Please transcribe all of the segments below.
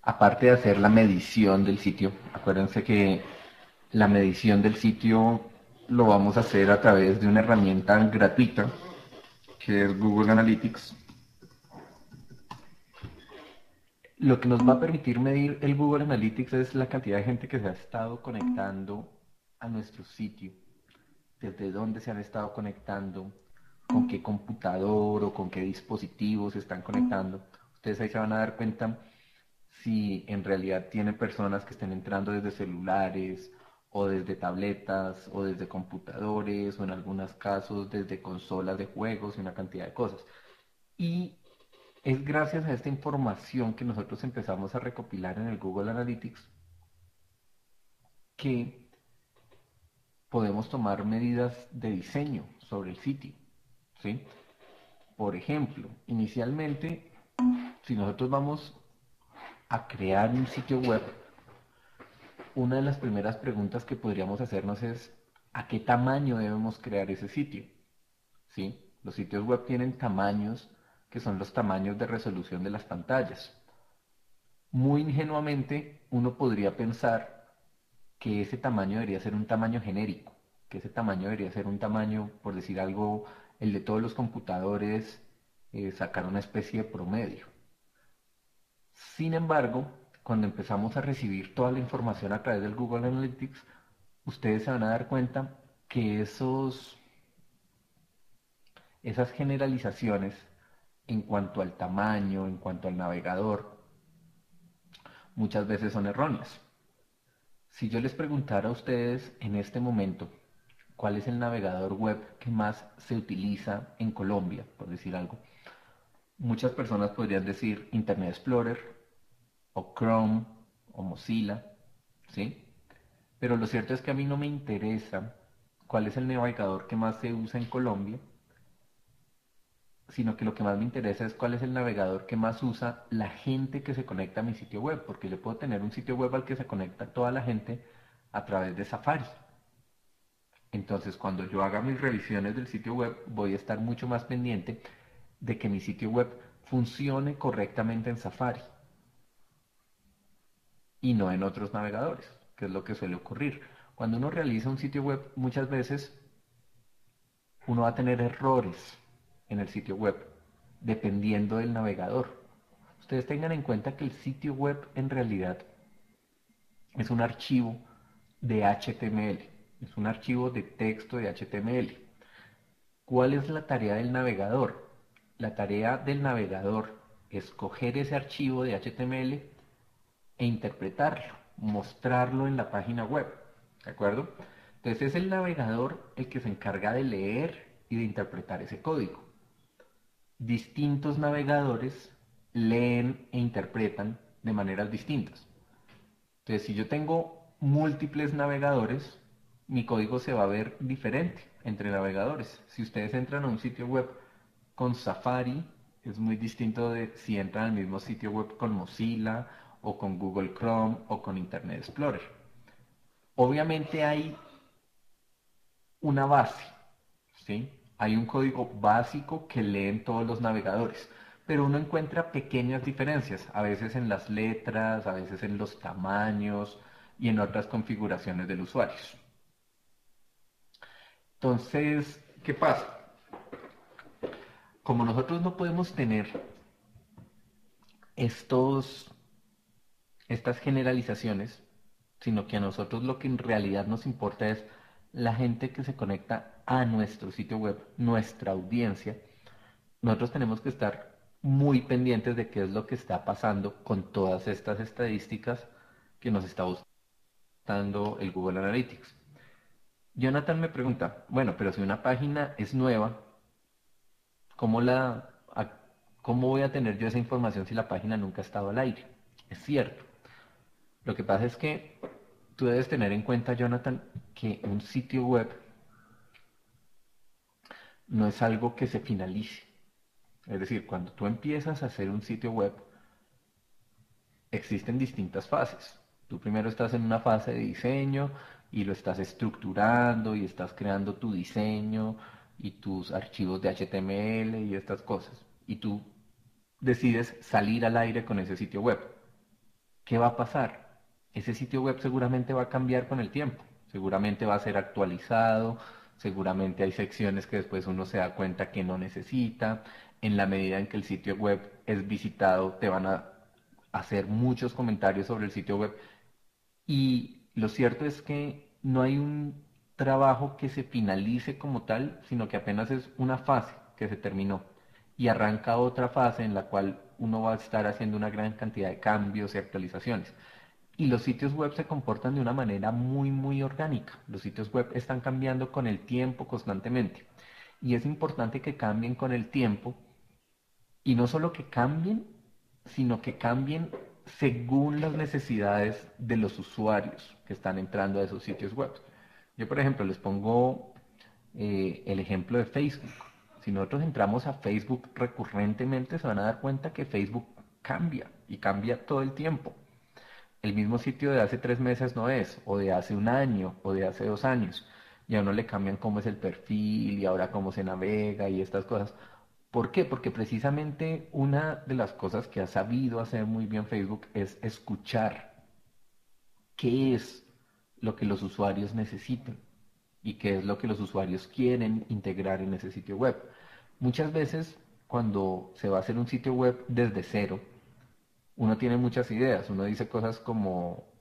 aparte de hacer la medición del sitio, acuérdense que la medición del sitio lo vamos a hacer a través de una herramienta gratuita que es Google Analytics. Lo que nos va a permitir medir el Google Analytics es la cantidad de gente que se ha estado conectando a nuestro sitio, desde dónde se han estado conectando, con qué computador o con qué dispositivos se están conectando. Ustedes ahí se van a dar cuenta si en realidad tiene personas que estén entrando desde celulares o desde tabletas o desde computadores o en algunos casos desde consolas de juegos y una cantidad de cosas. Y es gracias a esta información que nosotros empezamos a recopilar en el Google Analytics que podemos tomar medidas de diseño sobre el sitio, ¿sí? Por ejemplo, inicialmente, si nosotros vamos a crear un sitio web, una de las primeras preguntas que podríamos hacernos es ¿a qué tamaño debemos crear ese sitio? ¿Sí? Los sitios web tienen tamaños que son los tamaños de resolución de las pantallas. Muy ingenuamente, uno podría pensar que ese tamaño debería ser un tamaño genérico, que ese tamaño debería ser un tamaño, por decir algo, el de todos los computadores, sacar una especie de promedio. Sin embargo, cuando empezamos a recibir toda la información a través del Google Analytics, ustedes se van a dar cuenta que esas generalizaciones en cuanto al tamaño, en cuanto al navegador, muchas veces son erróneas. Si yo les preguntara a ustedes en este momento cuál es el navegador web que más se utiliza en Colombia, por decir algo, muchas personas podrían decir Internet Explorer o Chrome o Mozilla, ¿sí? Pero lo cierto es que a mí no me interesa cuál es el navegador que más se usa en Colombia, sino que lo que más me interesa es cuál es el navegador que más usa la gente que se conecta a mi sitio web, porque yo puedo tener un sitio web al que se conecta toda la gente a través de Safari. Entonces, cuando yo haga mis revisiones del sitio web, voy a estar mucho más pendiente de que mi sitio web funcione correctamente en Safari y no en otros navegadores, que es lo que suele ocurrir. Cuando uno realiza un sitio web, muchas veces uno va a tener errores en el sitio web, dependiendo del navegador. Ustedes tengan en cuenta que el sitio web en realidad es un archivo de HTML, es un archivo de texto de HTML. ¿Cuál es la tarea del navegador? La tarea del navegador es coger ese archivo de HTML e interpretarlo, mostrarlo en la página web. ¿De acuerdo? Entonces es el navegador el que se encarga de leer y de interpretar ese código. Distintos navegadores leen e interpretan de maneras distintas. Entonces, si yo tengo múltiples navegadores, mi código se va a ver diferente entre navegadores. Si ustedes entran a un sitio web con Safari, es muy distinto de si entran al mismo sitio web con Mozilla o con Google Chrome o con Internet Explorer. Obviamente hay una base, ¿sí? Hay un código básico que leen todos los navegadores, pero uno encuentra pequeñas diferencias, a veces en las letras, a veces en los tamaños y en otras configuraciones del usuario. Entonces, ¿qué pasa? Como nosotros no podemos tener estos, estas generalizaciones, sino que a nosotros lo que en realidad nos importa es la gente que se conecta a nuestro sitio web, nuestra audiencia, nosotros tenemos que estar muy pendientes de qué es lo que está pasando con todas estas estadísticas que nos está mostrando el Google Analytics. Jonathan me pregunta, bueno, pero si una página es nueva, ¿cómo cómo voy a tener yo esa información si la página nunca ha estado al aire? Es cierto. Lo que pasa es que tú debes tener en cuenta, Jonathan, que un sitio web no es algo que se finalice. Es decir, cuando tú empiezas a hacer un sitio web, existen distintas fases. Tú primero estás en una fase de diseño y lo estás estructurando y estás creando tu diseño y tus archivos de HTML y estas cosas. Y tú decides salir al aire con ese sitio web. ¿qué va a pasar? Ese sitio web seguramente va a cambiar con el tiempo, seguramente va a ser actualizado, seguramente hay secciones que después uno se da cuenta que no necesita. En la medida en que el sitio web es visitado, te van a hacer muchos comentarios sobre el sitio web. Y lo cierto es que no hay un trabajo que se finalice como tal, sino que apenas es una fase que se terminó. Y arranca otra fase en la cual uno va a estar haciendo una gran cantidad de cambios y actualizaciones. Y los sitios web se comportan de una manera muy, muy orgánica. Los sitios web están cambiando con el tiempo constantemente. Y es importante que cambien con el tiempo y no solo que cambien, sino que cambien según las necesidades de los usuarios que están entrando a esos sitios web. Yo, por ejemplo, les pongo el ejemplo de Facebook. Si nosotros entramos a Facebook recurrentemente, se van a dar cuenta que Facebook cambia y cambia todo el tiempo. El mismo sitio de hace 3 meses no es, o de hace un año, o de hace 2 años. Y a uno le cambian cómo es el perfil y ahora cómo se navega y estas cosas. ¿Por qué? Porque precisamente una de las cosas que ha sabido hacer muy bien Facebook es escuchar qué es lo que los usuarios necesitan y qué es lo que los usuarios quieren integrar en ese sitio web. Muchas veces cuando se va a hacer un sitio web desde cero, uno tiene muchas ideas. Uno dice cosas como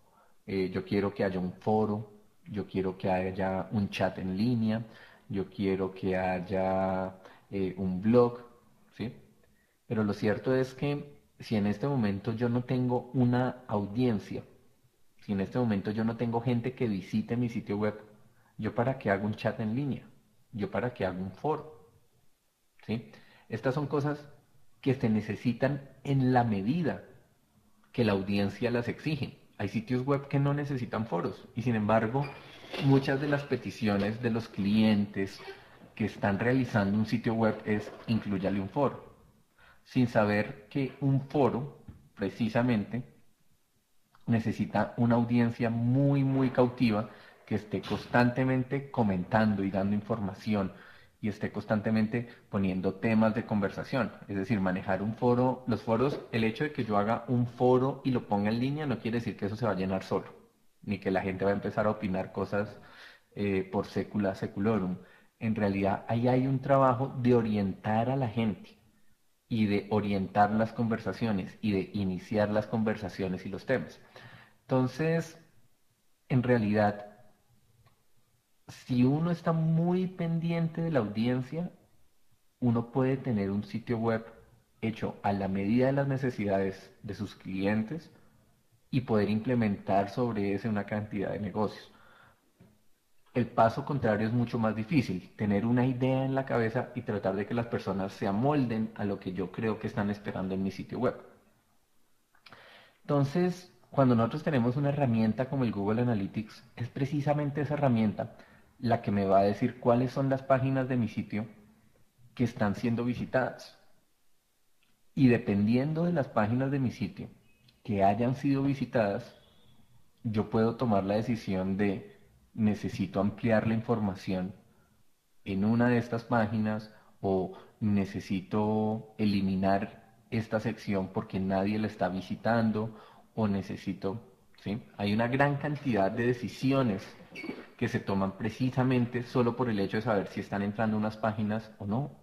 yo quiero que haya un foro, yo quiero que haya un chat en línea, yo quiero que haya un blog, ¿sí? Pero lo cierto es que si en este momento yo no tengo una audiencia, si en este momento yo no tengo gente que visite mi sitio web, ¿yo para qué hago un chat en línea? ¿Yo para qué hago un foro? ¿Sí? Estas son cosas que se necesitan en la medida que la audiencia las exige. Hay sitios web que no necesitan foros y sin embargo muchas de las peticiones de los clientes que están realizando un sitio web es incluyale un foro, sin saber que un foro precisamente necesita una audiencia muy, muy cautiva que esté constantemente comentando y dando información y esté constantemente poniendo temas de conversación. Es decir, manejar un foro, los foros, el hecho de que yo haga un foro y lo ponga en línea no quiere decir que eso se va a llenar solo, ni que la gente va a empezar a opinar cosas por secula seculorum. En realidad, ahí hay un trabajo de orientar a la gente y de orientar las conversaciones y de iniciar las conversaciones y los temas. Entonces, en realidad, si uno está muy pendiente de la audiencia, uno puede tener un sitio web hecho a la medida de las necesidades de sus clientes y poder implementar sobre ese una cantidad de negocios. El paso contrario es mucho más difícil, tener una idea en la cabeza y tratar de que las personas se amolden a lo que yo creo que están esperando en mi sitio web. Entonces, cuando nosotros tenemos una herramienta como el Google Analytics, es precisamente esa herramienta la que me va a decir cuáles son las páginas de mi sitio que están siendo visitadas. Y dependiendo de las páginas de mi sitio que hayan sido visitadas, yo puedo tomar la decisión de necesito ampliar la información en una de estas páginas o necesito eliminar esta sección porque nadie la está visitando o necesito, ¿sí? Hay una gran cantidad de decisiones que se toman precisamente solo por el hecho de saber si están entrando unas páginas o no.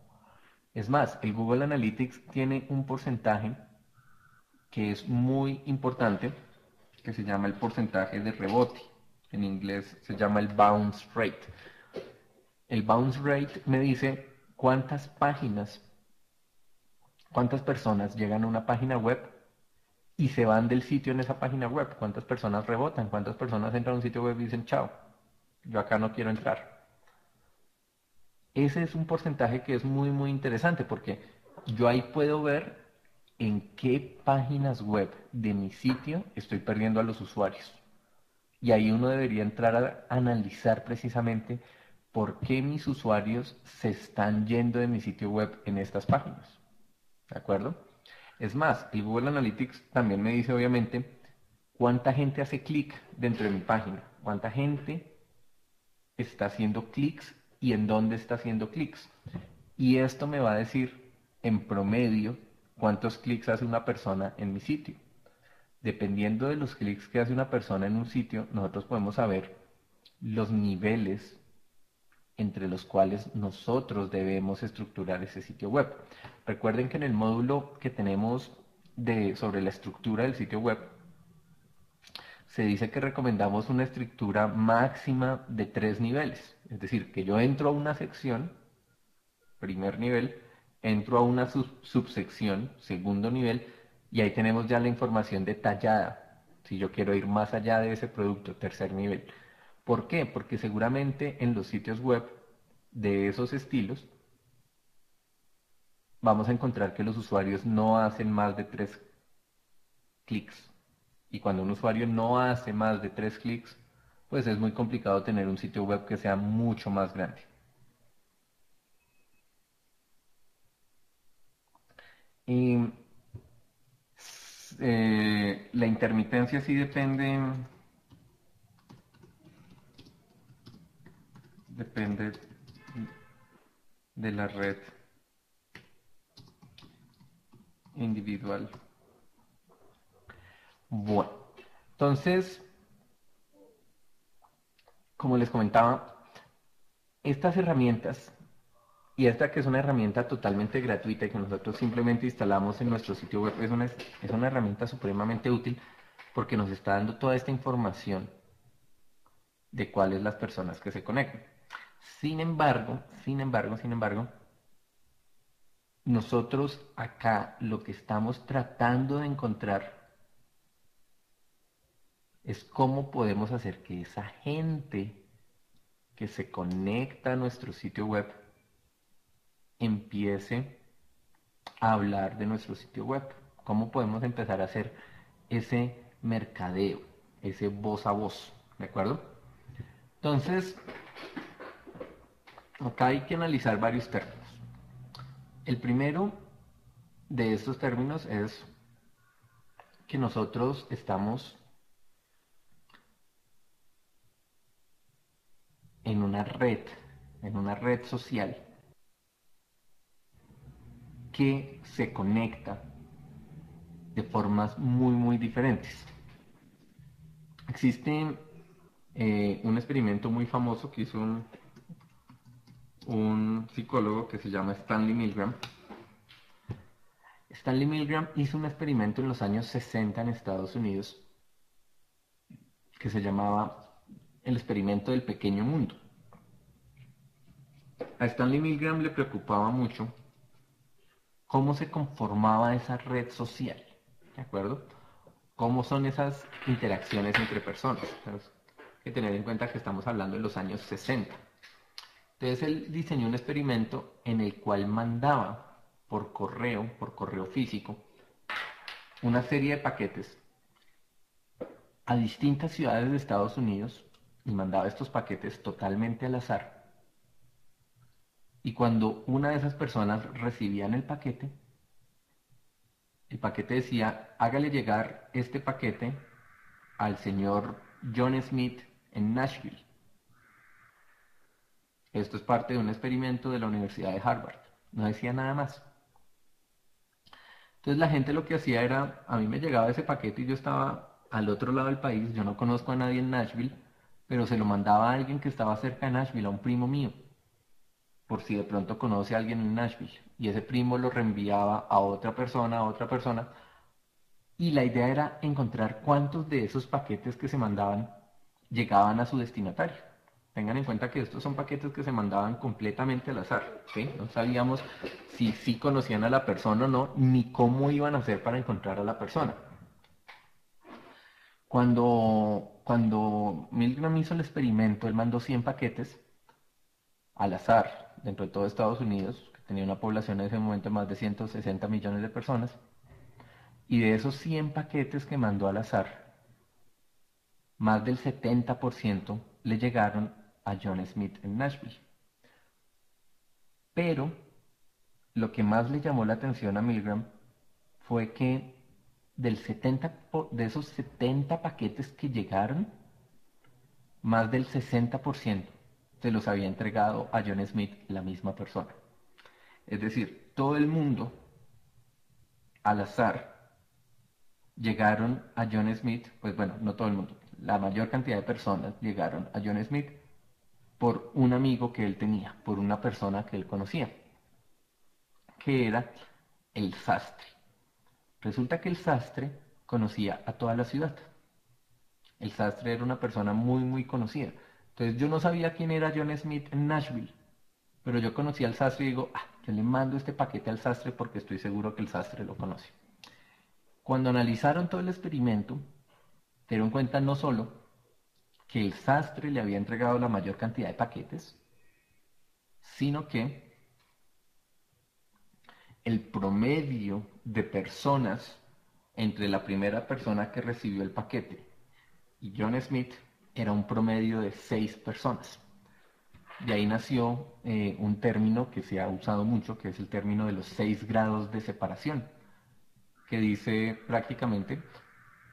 Es más, el Google Analytics tiene un porcentaje que es muy importante, que se llama el porcentaje de rebote. En inglés se llama el bounce rate. El bounce rate me dice cuántas personas llegan a una página web y se van del sitio en esa página web, cuántas personas rebotan, cuántas personas entran a un sitio web y dicen, chao, yo acá no quiero entrar. Ese es un porcentaje que es muy, muy interesante porque yo ahí puedo ver en qué páginas web de mi sitio estoy perdiendo a los usuarios. Y ahí uno debería entrar a analizar precisamente por qué mis usuarios se están yendo de mi sitio web en estas páginas. ¿De acuerdo? Es más, el Google Analytics también me dice obviamente cuánta gente hace clic dentro de mi página, cuánta gente está haciendo clics y en dónde está haciendo clics. Y esto me va a decir en promedio cuántos clics hace una persona en mi sitio. Dependiendo de los clics que hace una persona en un sitio, nosotros podemos saber los niveles entre los cuales nosotros debemos estructurar ese sitio web. Recuerden que en el módulo que tenemos sobre la estructura del sitio web, se dice que recomendamos una estructura máxima de 3 niveles. Es decir, que yo entro a una sección, primer nivel, entro a una subsección, segundo nivel, y ahí tenemos ya la información detallada. Si yo quiero ir más allá de ese producto, tercer nivel. ¿Por qué? Porque seguramente en los sitios web de esos estilos vamos a encontrar que los usuarios no hacen más de 3 clics. Y cuando un usuario no hace más de 3 clics, pues es muy complicado tener un sitio web que sea mucho más grande. Y la intermitencia sí depende de la red individual. Bueno, entonces, como les comentaba, estas herramientas, y esta que es una herramienta totalmente gratuita y que nosotros simplemente instalamos en nuestro sitio web, es una herramienta supremamente útil porque nos está dando toda esta información de cuáles las personas que se conectan. Sin embargo, nosotros acá lo que estamos tratando de encontrar es cómo podemos hacer que esa gente que se conecta a nuestro sitio web empiece a hablar de nuestro sitio web. Cómo podemos empezar a hacer ese mercadeo, ese voz a voz, ¿de acuerdo? Entonces, acá hay que analizar varios términos. El primero de estos términos es que nosotros estamos en una red social que se conecta de formas muy diferentes. Existe un experimento muy famoso que hizo un psicólogo que se llama Stanley Milgram. Stanley Milgram hizo un experimento en los años 60 en Estados Unidos que se llamaba el experimento del pequeño mundo. A Stanley Milgram le preocupaba mucho cómo se conformaba esa red social, ¿de acuerdo? Cómo son esas interacciones entre personas. Entonces, hay que tener en cuenta que estamos hablando de los años 60. Entonces él diseñó un experimento en el cual mandaba por correo físico, una serie de paquetes a distintas ciudades de Estados Unidos y mandaba estos paquetes totalmente al azar. Y cuando una de esas personas recibían el paquete decía, hágale llegar este paquete al señor John Smith en Nashville. Esto es parte de un experimento de la Universidad de Harvard. No decía nada más. Entonces la gente lo que hacía era, a mí me llegaba ese paquete y yo estaba al otro lado del país, yo no conozco a nadie en Nashville, pero se lo mandaba a alguien que estaba cerca de Nashville, a un primo mío, por si de pronto conoce a alguien en Nashville. Y ese primo lo reenviaba a otra persona, y la idea era encontrar cuántos de esos paquetes que se mandaban llegaban a su destinatario. Tengan en cuenta que estos son paquetes que se mandaban completamente al azar, ¿sí? No sabíamos si sí conocían a la persona o no, ni cómo iban a hacer para encontrar a la persona. Cuando Milgram hizo el experimento, él mandó 100 paquetes al azar dentro de todo Estados Unidos, que tenía una población en ese momento de más de 160 millones de personas, y de esos 100 paquetes que mandó al azar, más del 70% le llegaron a John Smith en Nashville. Pero lo que más le llamó la atención a Milgram fue que de esos 70 paquetes que llegaron, más del 60% se los había entregado a John Smith la misma persona. Es decir, todo el mundo al azar llegaron a John Smith, pues bueno, no todo el mundo, la mayor cantidad de personas llegaron a John Smith por un amigo que él tenía, por una persona que él conocía, que era el sastre. Resulta que el sastre conocía a toda la ciudad. El sastre era una persona muy, muy conocida. Entonces yo no sabía quién era John Smith en Nashville, pero yo conocí al sastre y digo, yo le mando este paquete al sastre porque estoy seguro que el sastre lo conoce. Cuando analizaron todo el experimento, se dieron cuenta no solo que el sastre le había entregado la mayor cantidad de paquetes, sino que el promedio de personas entre la primera persona que recibió el paquete y John Smith era un promedio de 6 personas. De ahí nació un término que se ha usado mucho, que es el término de los 6 grados de separación, que dice prácticamente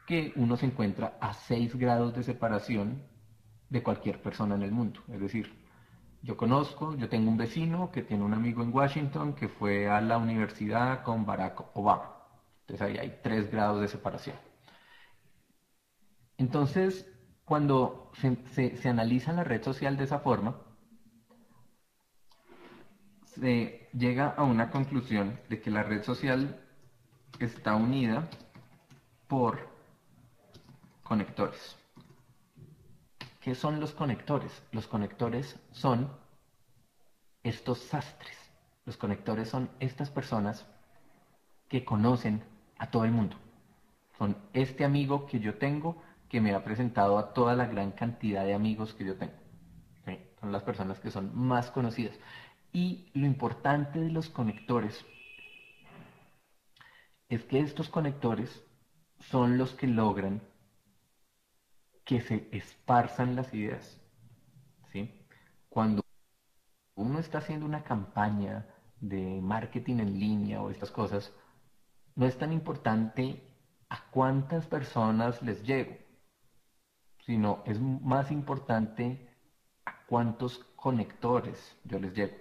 que uno se encuentra a 6 grados de separación de cualquier persona en el mundo. Es decir, yo tengo un vecino que tiene un amigo en Washington que fue a la universidad con Barack Obama. Entonces ahí hay 3 grados de separación. Entonces, cuando se analiza la red social de esa forma, se llega a una conclusión de que la red social está unida por conectores. ¿Qué son los conectores? Los conectores son estos sastres. Los conectores son estas personas que conocen a todo el mundo. Son este amigo que yo tengo que me ha presentado a toda la gran cantidad de amigos que yo tengo. ¿Sí? Son las personas que son más conocidas. Y lo importante de los conectores es que estos conectores son los que logran que se esparzan las ideas. ¿Sí? Cuando uno está haciendo una campaña de marketing en línea o estas cosas, no es tan importante a cuántas personas les llego, sino es más importante a cuántos conectores yo les llego.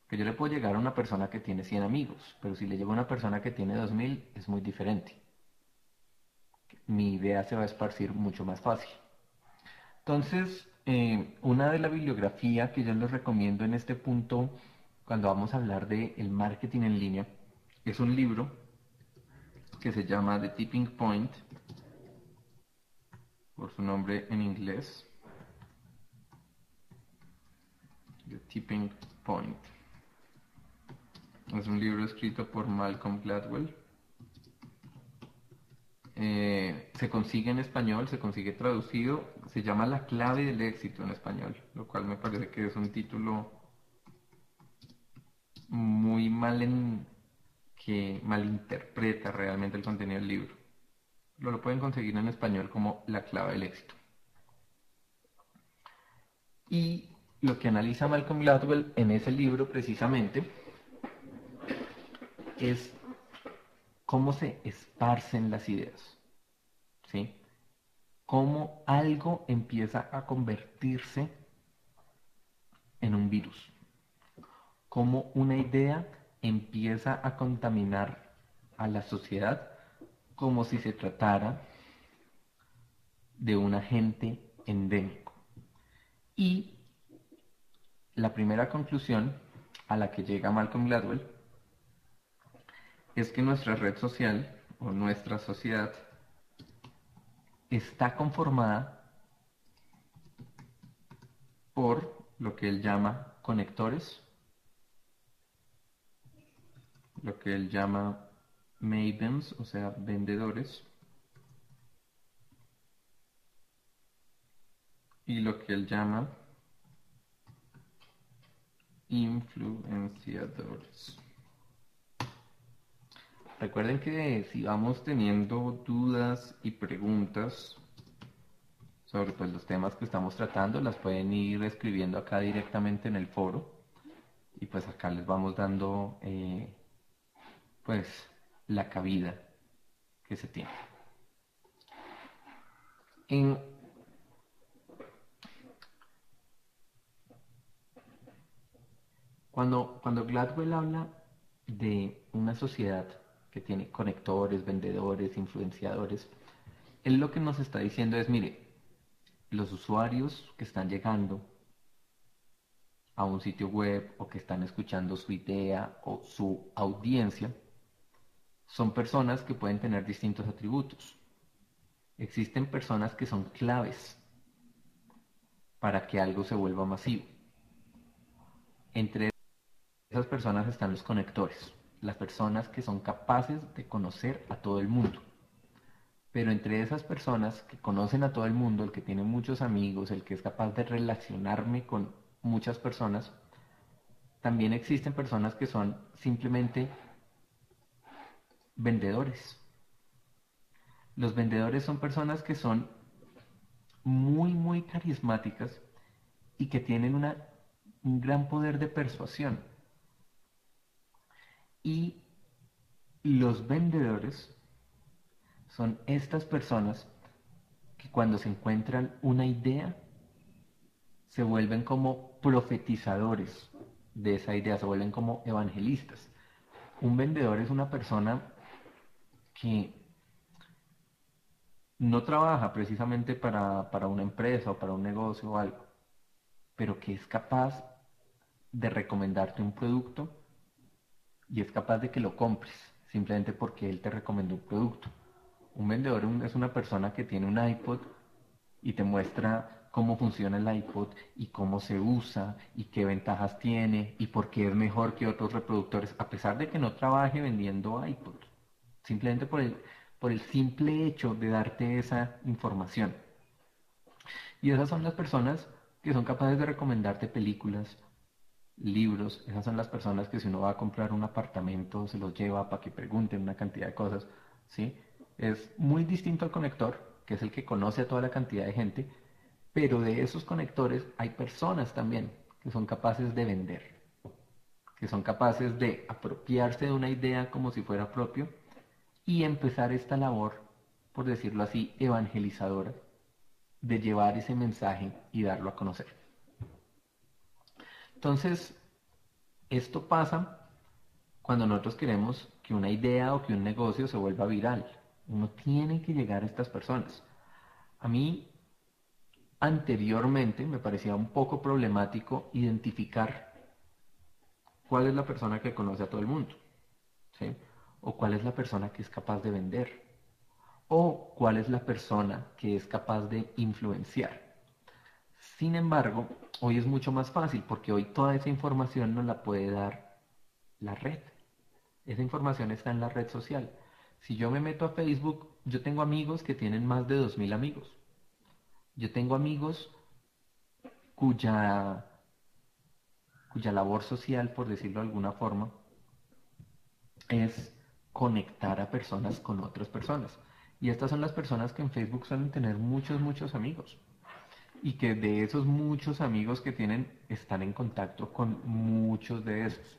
Que yo le puedo llegar a una persona que tiene 100 amigos, pero si le llego a una persona que tiene 2000 es muy diferente. Mi idea se va a esparcir mucho más fácil. Entonces, una de la bibliografía que yo les recomiendo en este punto, cuando vamos a hablar de el marketing en línea, es un libro que se llama The Tipping Point, por su nombre en inglés, The Tipping Point. Es un libro escrito por Malcolm Gladwell. Se consigue en español, se consigue traducido, se llama La clave del éxito en español, lo cual me parece que es un título muy que malinterpreta realmente el contenido del libro. Lo pueden conseguir en español como La clave del éxito. Y lo que analiza Malcolm Gladwell en ese libro precisamente es cómo se esparcen las ideas, ¿sí? Cómo algo empieza a convertirse en un virus, cómo una idea empieza a contaminar a la sociedad como si se tratara de un agente endémico. Y la primera conclusión a la que llega Malcolm Gladwell es que nuestra red social o nuestra sociedad está conformada por lo que él llama conectores, lo que él llama mavens, o sea, vendedores, y lo que él llama influenciadores. Recuerden que si vamos teniendo dudas y preguntas sobre pues, los temas que estamos tratando, las pueden ir escribiendo acá directamente en el foro y pues acá les vamos dando pues la cabida que se tiene. En, cuando Gladwell habla de una sociedad que tiene conectores, vendedores, influenciadores, él lo que nos está diciendo es, mire, los usuarios que están llegando a un sitio web o que están escuchando su idea o su audiencia, son personas que pueden tener distintos atributos. Existen personas que son claves para que algo se vuelva masivo. Entre esas personas están los conectores, las personas que son capaces de conocer a todo el mundo. Pero entre esas personas que conocen a todo el mundo, el que tiene muchos amigos, el que es capaz de relacionarme con muchas personas, también existen personas que son simplemente vendedores. Los vendedores son personas que son muy carismáticas y que tienen un gran poder de persuasión. Y los vendedores son estas personas que cuando se encuentran una idea se vuelven como profetizadores de esa idea, se vuelven como evangelistas. Un vendedor es una persona que no trabaja precisamente para una empresa o para un negocio o algo, pero que es capaz de recomendarte un producto y es capaz de que lo compres simplemente porque él te recomendó un producto. Un vendedor es una persona que tiene un iPod y te muestra cómo funciona el iPod y cómo se usa y qué ventajas tiene y por qué es mejor que otros reproductores, a pesar de que no trabaje vendiendo iPod, simplemente por el simple hecho de darte esa información. Y esas son las personas que son capaces de recomendarte películas, libros. Esas son las personas que si uno va a comprar un apartamento se los lleva para que pregunten una cantidad de cosas, ¿sí? Es muy distinto al conector, que es el que conoce a toda la cantidad de gente, pero de esos conectores hay personas también que son capaces de vender, que son capaces de apropiarse de una idea como si fuera propio y empezar esta labor, por decirlo así, evangelizadora, de llevar ese mensaje y darlo a conocer. Entonces, esto pasa cuando nosotros queremos que una idea o que un negocio se vuelva viral. Uno tiene que llegar a estas personas. A mí anteriormente me parecía un poco problemático identificar cuál es la persona que conoce a todo el mundo, ¿sí? O cuál es la persona que es capaz de vender, o cuál es la persona que es capaz de influenciar. Sin embargo, hoy es mucho más fácil porque hoy toda esa información nos la puede dar la red. Esa información está en la red social. Si yo me meto a Facebook, yo tengo amigos que tienen más de 2000 amigos. Yo tengo amigos cuya, cuya labor social, por decirlo de alguna forma, es conectar a personas con otras personas. Y estas son las personas que en Facebook suelen tener muchos amigos. Y que de esos muchos amigos que tienen están en contacto con muchos de esos.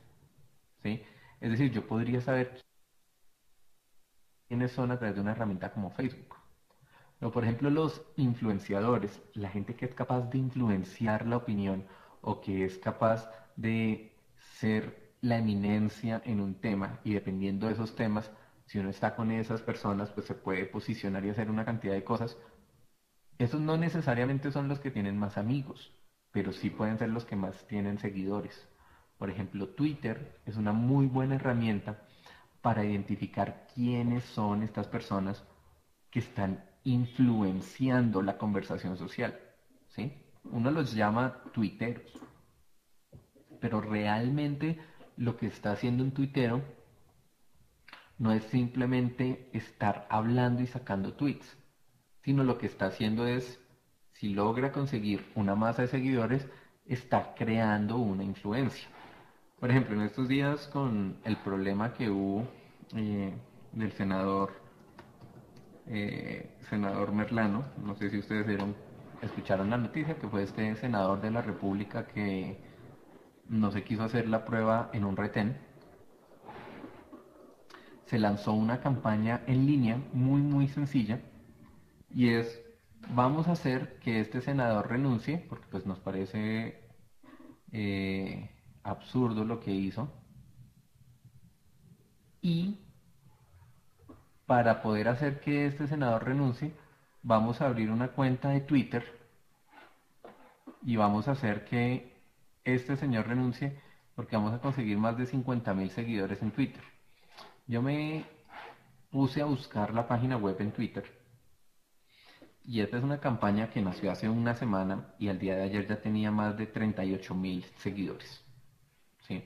¿Sí? Es decir, yo podría saber quiénes son a través de una herramienta como Facebook. O por ejemplo los influenciadores, la gente que es capaz de influenciar la opinión o que es capaz de ser la eminencia en un tema y dependiendo de esos temas, si uno está con esas personas, pues se puede posicionar y hacer una cantidad de cosas. Esos no necesariamente son los que tienen más amigos, pero sí pueden ser los que más tienen seguidores. Por ejemplo, Twitter es una muy buena herramienta para identificar quiénes son estas personas que están influenciando la conversación social, ¿sí? Uno los llama tuiteros, pero realmente lo que está haciendo un tuitero no es simplemente estar hablando y sacando tweets, sino lo que está haciendo es, si logra conseguir una masa de seguidores, está creando una influencia. Por ejemplo, en estos días con el problema que hubo del senador Merlano, no sé si ustedes escucharon la noticia, que fue este senador de la República que no se quiso hacer la prueba en un retén. Se lanzó una campaña en línea muy sencilla y es: vamos a hacer que este senador renuncie, porque pues nos parece absurdo lo que hizo, y para poder hacer que este senador renuncie, vamos a abrir una cuenta de Twitter y vamos a hacer que este señor renuncie porque vamos a conseguir más de 50.000 seguidores en Twitter. Yo me puse a buscar la página web en Twitter y esta es una campaña que nació hace una semana y al día de ayer ya tenía más de 38.000 seguidores. ¿Sí?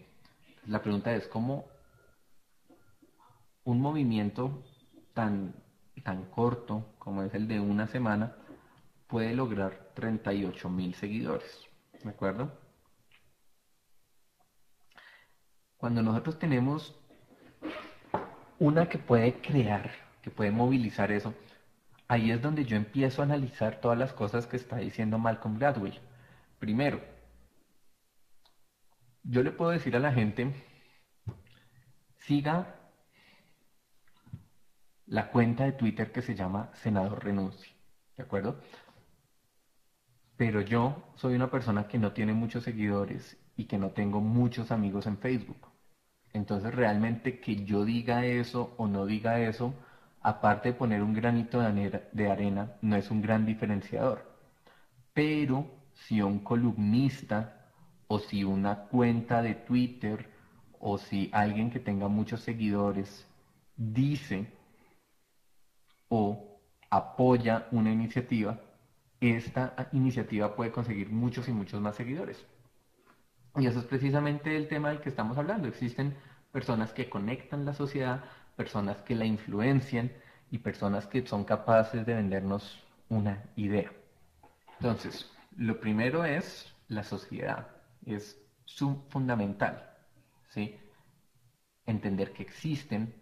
La pregunta es, ¿cómo un movimiento tan, tan corto como es el de una semana puede lograr 38.000 seguidores? ¿De acuerdo? Cuando nosotros tenemos una que puede crear, que puede movilizar eso, ahí es donde yo empiezo a analizar todas las cosas que está diciendo Malcolm Gladwell. Primero, yo le puedo decir a la gente, siga la cuenta de Twitter que se llama Senador Renuncie, ¿de acuerdo? Pero yo soy una persona que no tiene muchos seguidores y que no tengo muchos amigos en Facebook. Entonces realmente que yo diga eso o no diga eso, aparte de poner un granito de arena, no es un gran diferenciador. Pero si un columnista o si una cuenta de Twitter o si alguien que tenga muchos seguidores dice o apoya una iniciativa, esta iniciativa puede conseguir muchos y muchos más seguidores. Y eso es precisamente el tema del que estamos hablando. Existen personas que conectan la sociedad, personas que la influencian y personas que son capaces de vendernos una idea. Entonces, lo primero es la sociedad, es fundamental, ¿sí? Entender que existen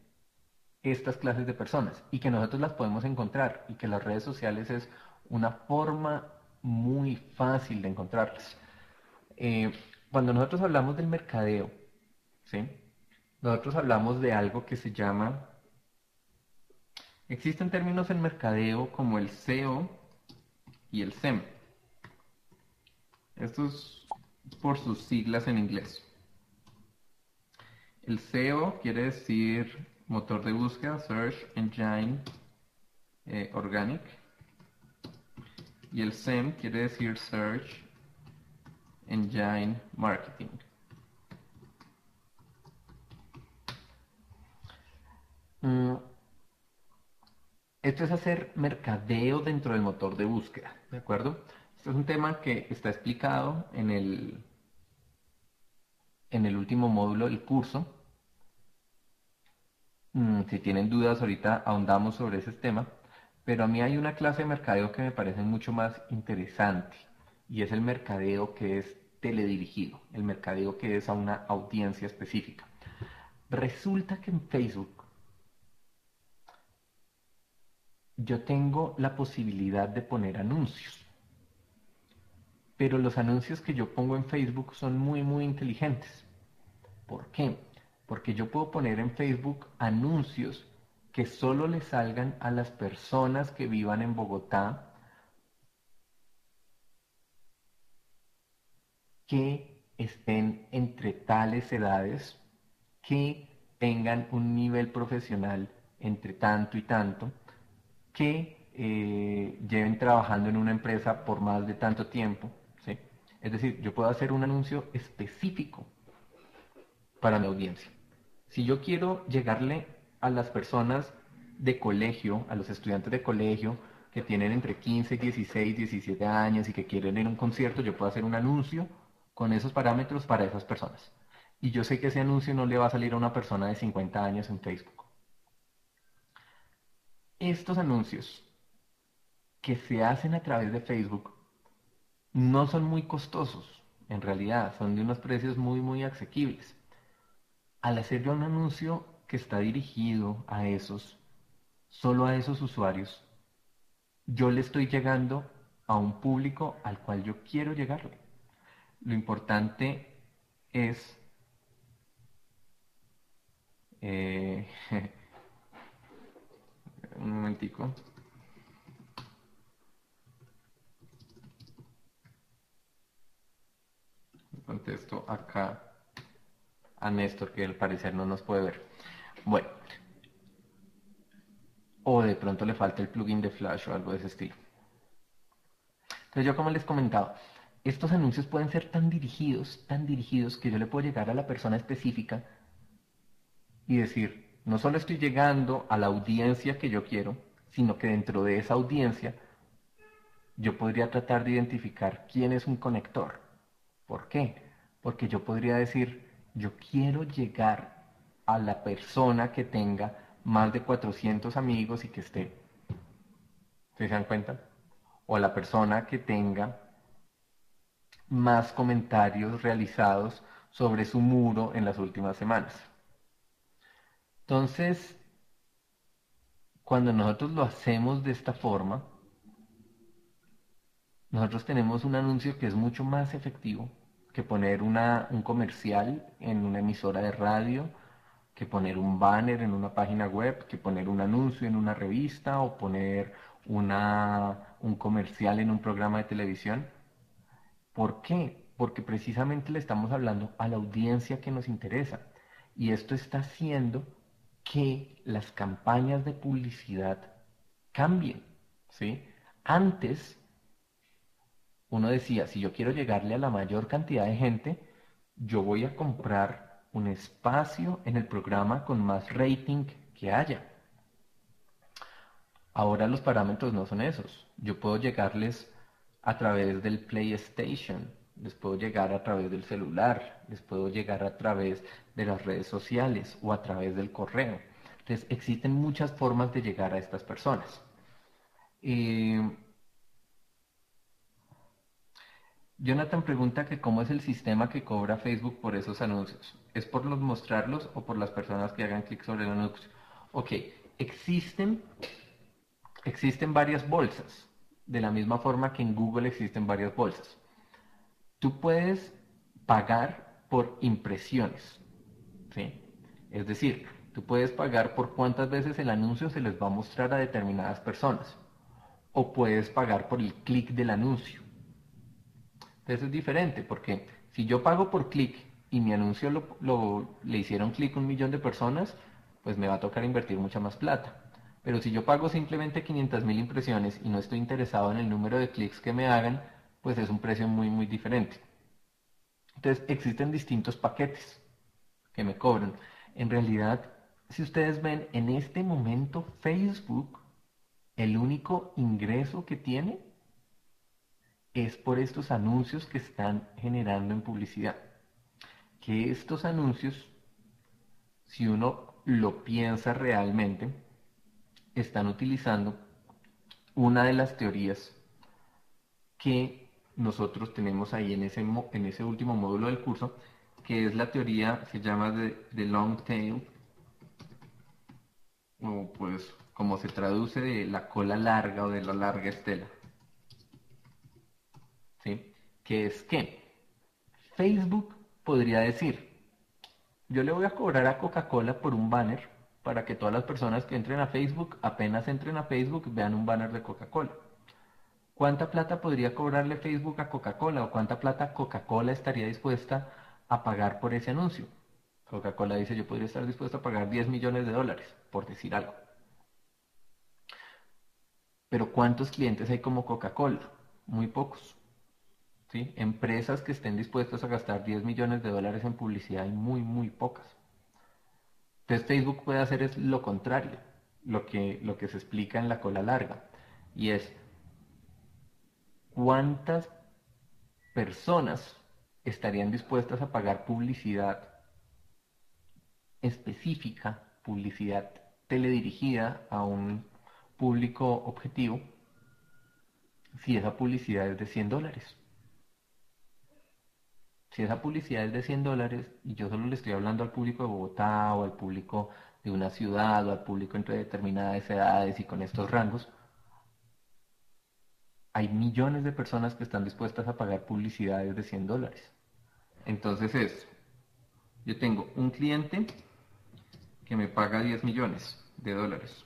estas clases de personas y que nosotros las podemos encontrar y que las redes sociales es una forma muy fácil de encontrarlas. Eh, Cuando nosotros hablamos del mercadeo, ¿sí? Nosotros hablamos de algo que se llama, existen términos en mercadeo como el SEO y el SEM. Estos por sus siglas en inglés. El SEO quiere decir motor de búsqueda, Search Engine Organic. Y el SEM quiere decir Search Engine Marketing. Mm, Esto es hacer mercadeo dentro del motor de búsqueda, ¿de acuerdo? Este es un tema que está explicado en el último módulo del curso. Si tienen dudas, ahorita ahondamos sobre ese tema, pero a mí hay una clase de mercadeo que me parece mucho más interesante y es el mercadeo que es teledirigido, el mercadeo que es a una audiencia específica. Resulta que en Facebook yo tengo la posibilidad de poner anuncios, pero los anuncios que yo pongo en Facebook son muy, muy inteligentes. ¿Por qué? Porque yo puedo poner en Facebook anuncios que solo le salgan a las personas que vivan en Bogotá, que estén entre tales edades, que tengan un nivel profesional entre tanto y tanto, que lleven trabajando en una empresa por más de tanto tiempo, ¿sí? Es decir, yo puedo hacer un anuncio específico para mi audiencia. Si yo quiero llegarle a las personas de colegio, a los estudiantes de colegio que tienen entre 15, 16, 17 años y que quieren ir a un concierto, yo puedo hacer un anuncio con esos parámetros para esas personas. Y yo sé que ese anuncio no le va a salir a una persona de 50 años en Facebook. Estos anuncios que se hacen a través de Facebook no son muy costosos, en realidad, son de unos precios muy, muy asequibles. Al hacer yo un anuncio que está dirigido a solo a esos usuarios, yo le estoy llegando a un público al cual yo quiero llegarle. Lo importante es, eh, un momentico, contesto acá a Néstor que al parecer no nos puede ver. Bueno, o de pronto le falta el plugin de Flash o algo de ese estilo. Entonces yo como les comentaba, estos anuncios pueden ser tan dirigidos que yo le puedo llegar a la persona específica y decir, no solo estoy llegando a la audiencia que yo quiero, sino que dentro de esa audiencia yo podría tratar de identificar quién es un conector. ¿Por qué? Porque yo podría decir, yo quiero llegar a la persona que tenga más de 400 amigos y que esté, ¿sí se dan cuenta? O a la persona que tenga más comentarios realizados sobre su muro en las últimas semanas. Entonces, cuando nosotros lo hacemos de esta forma, nosotros tenemos un anuncio que es mucho más efectivo que poner un comercial en una emisora de radio, que poner un banner en una página web, que poner un anuncio en una revista o poner un comercial en un programa de televisión. ¿Por qué? Porque precisamente le estamos hablando a la audiencia que nos interesa. Y esto está haciendo que las campañas de publicidad cambien, ¿sí? Antes uno decía, si yo quiero llegarle a la mayor cantidad de gente, yo voy a comprar un espacio en el programa con más rating que haya. Ahora los parámetros no son esos. Yo puedo llegarles a través del PlayStation, les puedo llegar a través del celular, les puedo llegar a través de las redes sociales o a través del correo. Entonces existen muchas formas de llegar a estas personas. Jonathan pregunta que cómo es el sistema que cobra Facebook por esos anuncios. ¿Es por los mostrarlos o por las personas que hagan clic sobre el anuncio? Ok, existen, existen varias bolsas, de la misma forma que en Google existen varias bolsas. Tú puedes pagar por impresiones, ¿sí? Es decir, tú puedes pagar por cuántas veces el anuncio se les va a mostrar a determinadas personas. O puedes pagar por el clic del anuncio. Entonces es diferente, porque si yo pago por clic y mi anuncio le hicieron clic 1 millón de personas, pues me va a tocar invertir mucha más plata. Pero si yo pago simplemente 500.000 impresiones y no estoy interesado en el número de clics que me hagan, pues es un precio muy, muy diferente. Entonces existen distintos paquetes que me cobran. En realidad, si ustedes ven en este momento Facebook, el único ingreso que tiene es por estos anuncios que están generando en publicidad. Que estos anuncios, si uno lo piensa realmente, están utilizando una de las teorías que nosotros tenemos ahí en ese último módulo del curso, que es la teoría, se llama de long tail, o pues como se traduce de la cola larga o de la larga estela. ¿Sí? Que es que Facebook podría decir, yo le voy a cobrar a Coca-Cola por un banner para que todas las personas que entren a Facebook, apenas entren a Facebook, vean un banner de Coca-Cola. ¿Cuánta plata podría cobrarle Facebook a Coca-Cola o cuánta plata Coca-Cola estaría dispuesta a pagar por ese anuncio? Coca-Cola dice, yo podría estar dispuesto a pagar 10 millones de dólares, por decir algo. Pero ¿cuántos clientes hay como Coca-Cola? Muy pocos. ¿Sí? Empresas que estén dispuestas a gastar 10 millones de dólares en publicidad hay muy, muy pocas. Entonces Facebook puede hacer es lo contrario, lo que se explica en la cola larga, y es cuántas personas estarían dispuestas a pagar publicidad específica, publicidad teledirigida a un público objetivo, si esa publicidad es de $100. Si esa publicidad es de $100 y yo solo le estoy hablando al público de Bogotá o al público de una ciudad o al público entre determinadas edades y con estos rangos, hay millones de personas que están dispuestas a pagar publicidades de $100. Entonces yo tengo un cliente que me paga 10 millones de dólares.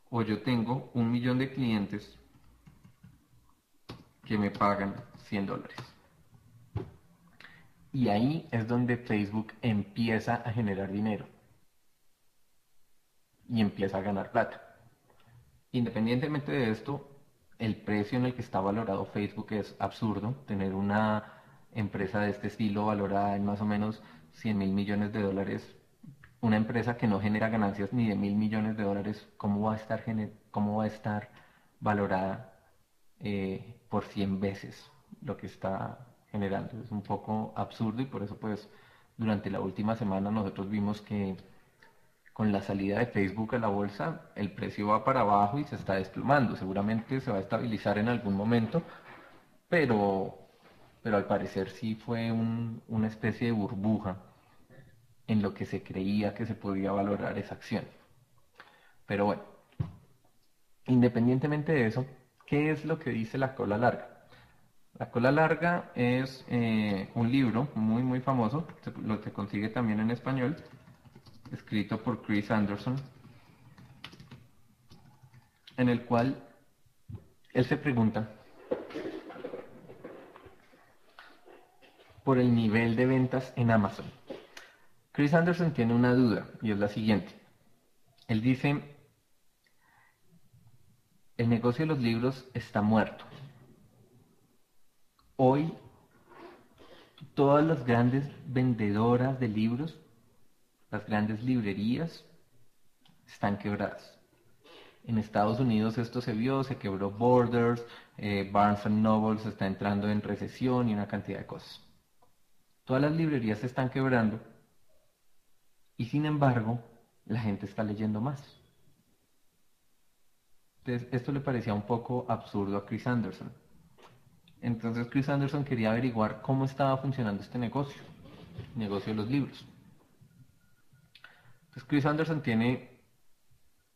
O yo tengo 1 millón de clientes que me pagan $100. Y ahí es donde Facebook empieza a generar dinero. y empieza a ganar plata. Independientemente de esto, el precio en el que está valorado Facebook es absurdo. Tener una empresa de este estilo valorada en más o menos 100.000 millones de dólares, una empresa que no genera ganancias ni de 1.000 millones de dólares, cómo va a estar valorada por 100 veces lo que está generando? Es un poco absurdo y por eso pues durante la última semana nosotros vimos que con la salida de Facebook a la bolsa, el precio va para abajo y se está desplomando. Seguramente se va a estabilizar en algún momento, pero, pero al parecer sí fue una especie de burbuja en lo que se creía que se podía valorar esa acción. Pero bueno, independientemente de eso, ¿qué es lo que dice La Cola Larga? La Cola Larga es un libro muy muy famoso, lo se consigue también en español, escrito por Chris Anderson, en el cual él se pregunta por el nivel de ventas en Amazon. Chris Anderson tiene una duda y es la siguiente. Él dice, el negocio de los libros está muerto. Hoy todas las grandes vendedoras de libros, las grandes librerías, están quebradas. En Estados Unidos esto se vio, se quebró Borders, Barnes Noble está entrando en recesión y una cantidad de cosas. Todas las librerías se están quebrando y sin embargo la gente está leyendo más. Entonces esto le parecía un poco absurdo a Chris Anderson. Entonces Chris Anderson quería averiguar cómo estaba funcionando este negocio, el negocio de los libros. Entonces Chris Anderson tiene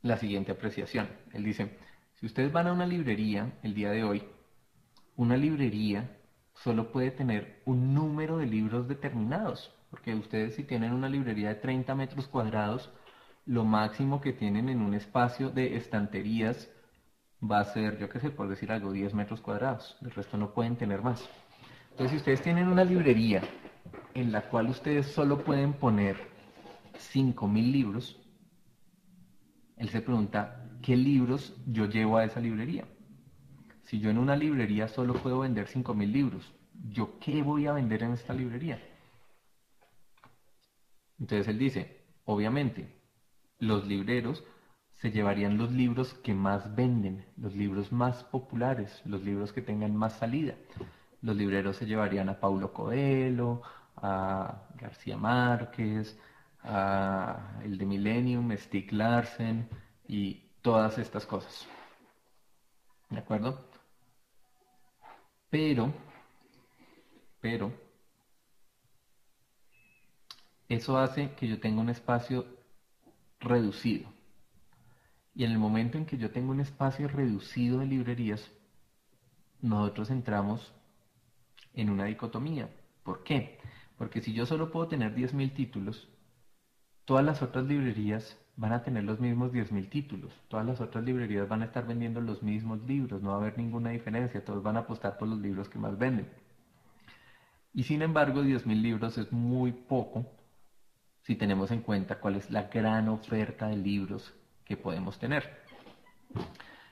la siguiente apreciación. Él dice, si ustedes van a una librería el día de hoy, una librería solo puede tener un número de libros determinados, porque ustedes si tienen una librería de 30 metros cuadrados, lo máximo que tienen en un espacio de estanterías va a ser, yo qué sé, por decir algo, 10 metros cuadrados. El resto no pueden tener más. Entonces, si ustedes tienen una librería en la cual ustedes solo pueden poner 5.000 libros, él se pregunta, ¿qué libros yo llevo a esa librería? Si yo en una librería solo puedo vender 5.000 libros, ¿yo qué voy a vender en esta librería? Entonces él dice, obviamente, los libreros se llevarían los libros que más venden, los libros más populares, los libros que tengan más salida. Los libreros se llevarían a Paulo Coelho, a García Márquez, a el de Millennium, Stieg Larsen y todas estas cosas. ¿De acuerdo? Pero, pero, eso hace que yo tenga un espacio reducido. Y en el momento en que yo tengo un espacio reducido de librerías, nosotros entramos en una dicotomía. ¿Por qué? Porque si yo solo puedo tener 10.000 títulos, todas las otras librerías van a tener los mismos 10.000 títulos. Todas las otras librerías van a estar vendiendo los mismos libros, no va a haber ninguna diferencia, todos van a apostar por los libros que más venden. Y sin embargo, 10.000 libros es muy poco si tenemos en cuenta cuál es la gran oferta de libros que podemos tener.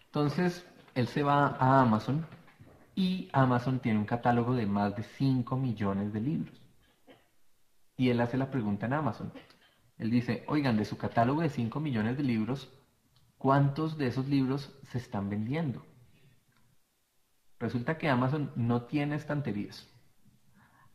Entonces, él se va a Amazon y Amazon tiene un catálogo de más de 5 millones de libros. Y él hace la pregunta en Amazon. Él dice, oigan, de su catálogo de 5 millones de libros, ¿cuántos de esos libros se están vendiendo? Resulta que Amazon no tiene estanterías.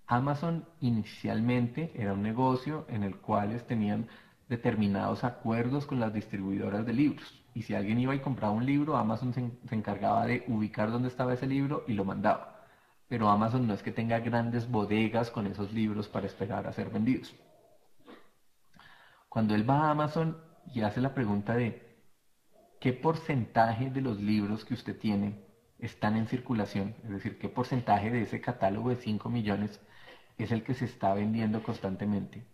Amazon inicialmente era un negocio en el cual tenían determinados acuerdos con las distribuidoras de libros. Y si alguien iba y compraba un libro, Amazon se encargaba de ubicar dónde estaba ese libro y lo mandaba. Pero Amazon no es que tenga grandes bodegas con esos libros para esperar a ser vendidos. Cuando él va a Amazon y hace la pregunta de ¿qué porcentaje de los libros que usted tiene están en circulación? Es decir, ¿qué porcentaje de ese catálogo de 5 millones es el que se está vendiendo constantemente?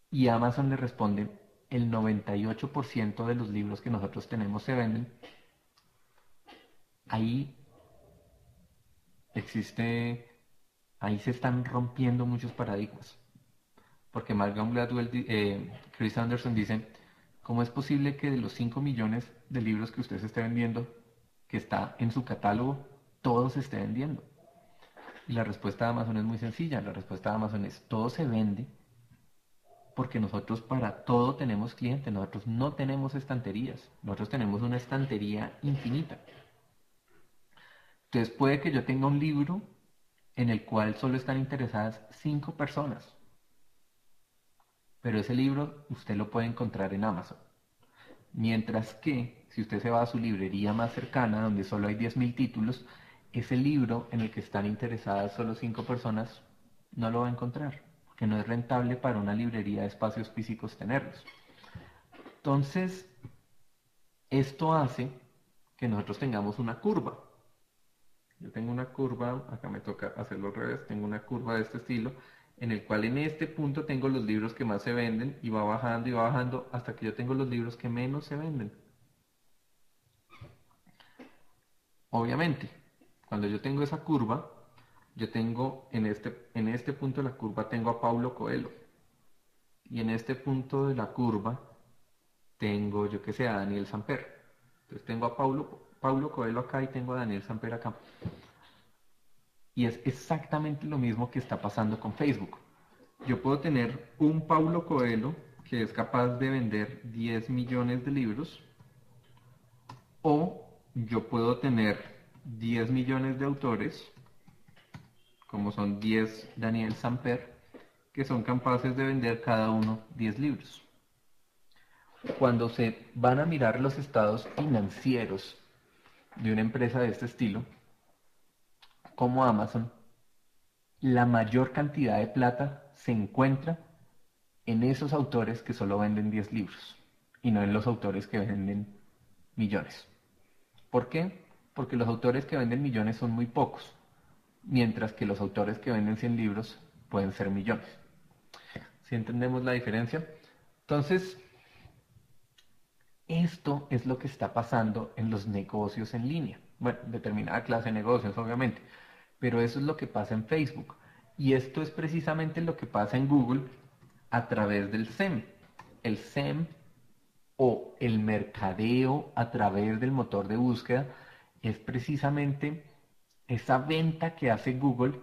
Y Amazon le responde, el 98% de los libros que nosotros tenemos se venden. Ahí existe, ahí se están rompiendo muchos paradigmas. Porque Malcolm Gladwell, Chris Anderson dice, ¿Cómo es posible que de los 5 millones de libros que usted se esté vendiendo, que está en su catálogo, todos se esté vendiendo? Y la respuesta de Amazon es muy sencilla. La respuesta de Amazon es: todo se vende porque nosotros para todo tenemos clientes. Nosotros no tenemos estanterías. Nosotros tenemos una estantería infinita. Entonces puede que yo tenga un libro en el cual solo están interesadas 5 personas, pero ese libro usted lo puede encontrar en Amazon. Mientras que, si usted se va a su librería más cercana, donde solo hay 10.000 títulos, ese libro en el que están interesadas solo 5 personas, no lo va a encontrar, porque no es rentable para una librería de espacios físicos tenerlos. Entonces, esto hace que nosotros tengamos una curva. Yo tengo una curva, acá me toca hacerlo al revés, tengo una curva de este estilo, en el cual en este punto tengo los libros que más se venden y va bajando hasta que yo tengo los libros que menos se venden. Obviamente, cuando yo tengo esa curva, yo tengo en este punto de la curva tengo a Paulo Coelho. Y en este punto de la curva tengo, yo que sé, a Daniel Samper. Entonces tengo a Paulo Coelho acá y tengo a Daniel Samper acá. Y es exactamente lo mismo que está pasando con Facebook. Yo puedo tener un Paulo Coelho que es capaz de vender 10 millones de libros, o yo puedo tener 10 millones de autores, como son 10 Daniel Samper, que son capaces de vender cada uno 10 libros. Cuando se van a mirar los estados financieros de una empresa de este estilo, como Amazon, la mayor cantidad de plata se encuentra en esos autores que solo venden 10 libros y no en los autores que venden millones. ¿Por qué? Porque los autores que venden millones son muy pocos, mientras que los autores que venden 100 libros pueden ser millones. ¿Sí entendemos la diferencia? Entonces, esto es lo que está pasando en los negocios en línea. Bueno, determinada clase de negocios, obviamente, pero eso es lo que pasa en Facebook. Y esto es precisamente lo que pasa en Google a través del SEM. El SEM, o el mercadeo a través del motor de búsqueda, es precisamente esa venta que hace Google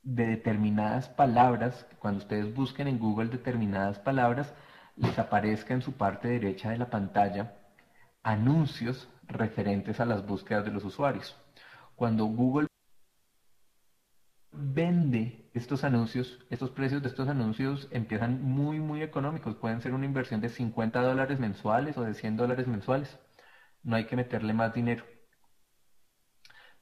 de determinadas palabras. Cuando ustedes busquen en Google determinadas palabras, les aparezca en su parte derecha de la pantalla anuncios referentes a las búsquedas de los usuarios. Cuando Google vende estos anuncios, estos precios de estos anuncios empiezan muy económicos. Pueden ser una inversión de $50 mensuales o de $100 mensuales. No hay que meterle más dinero.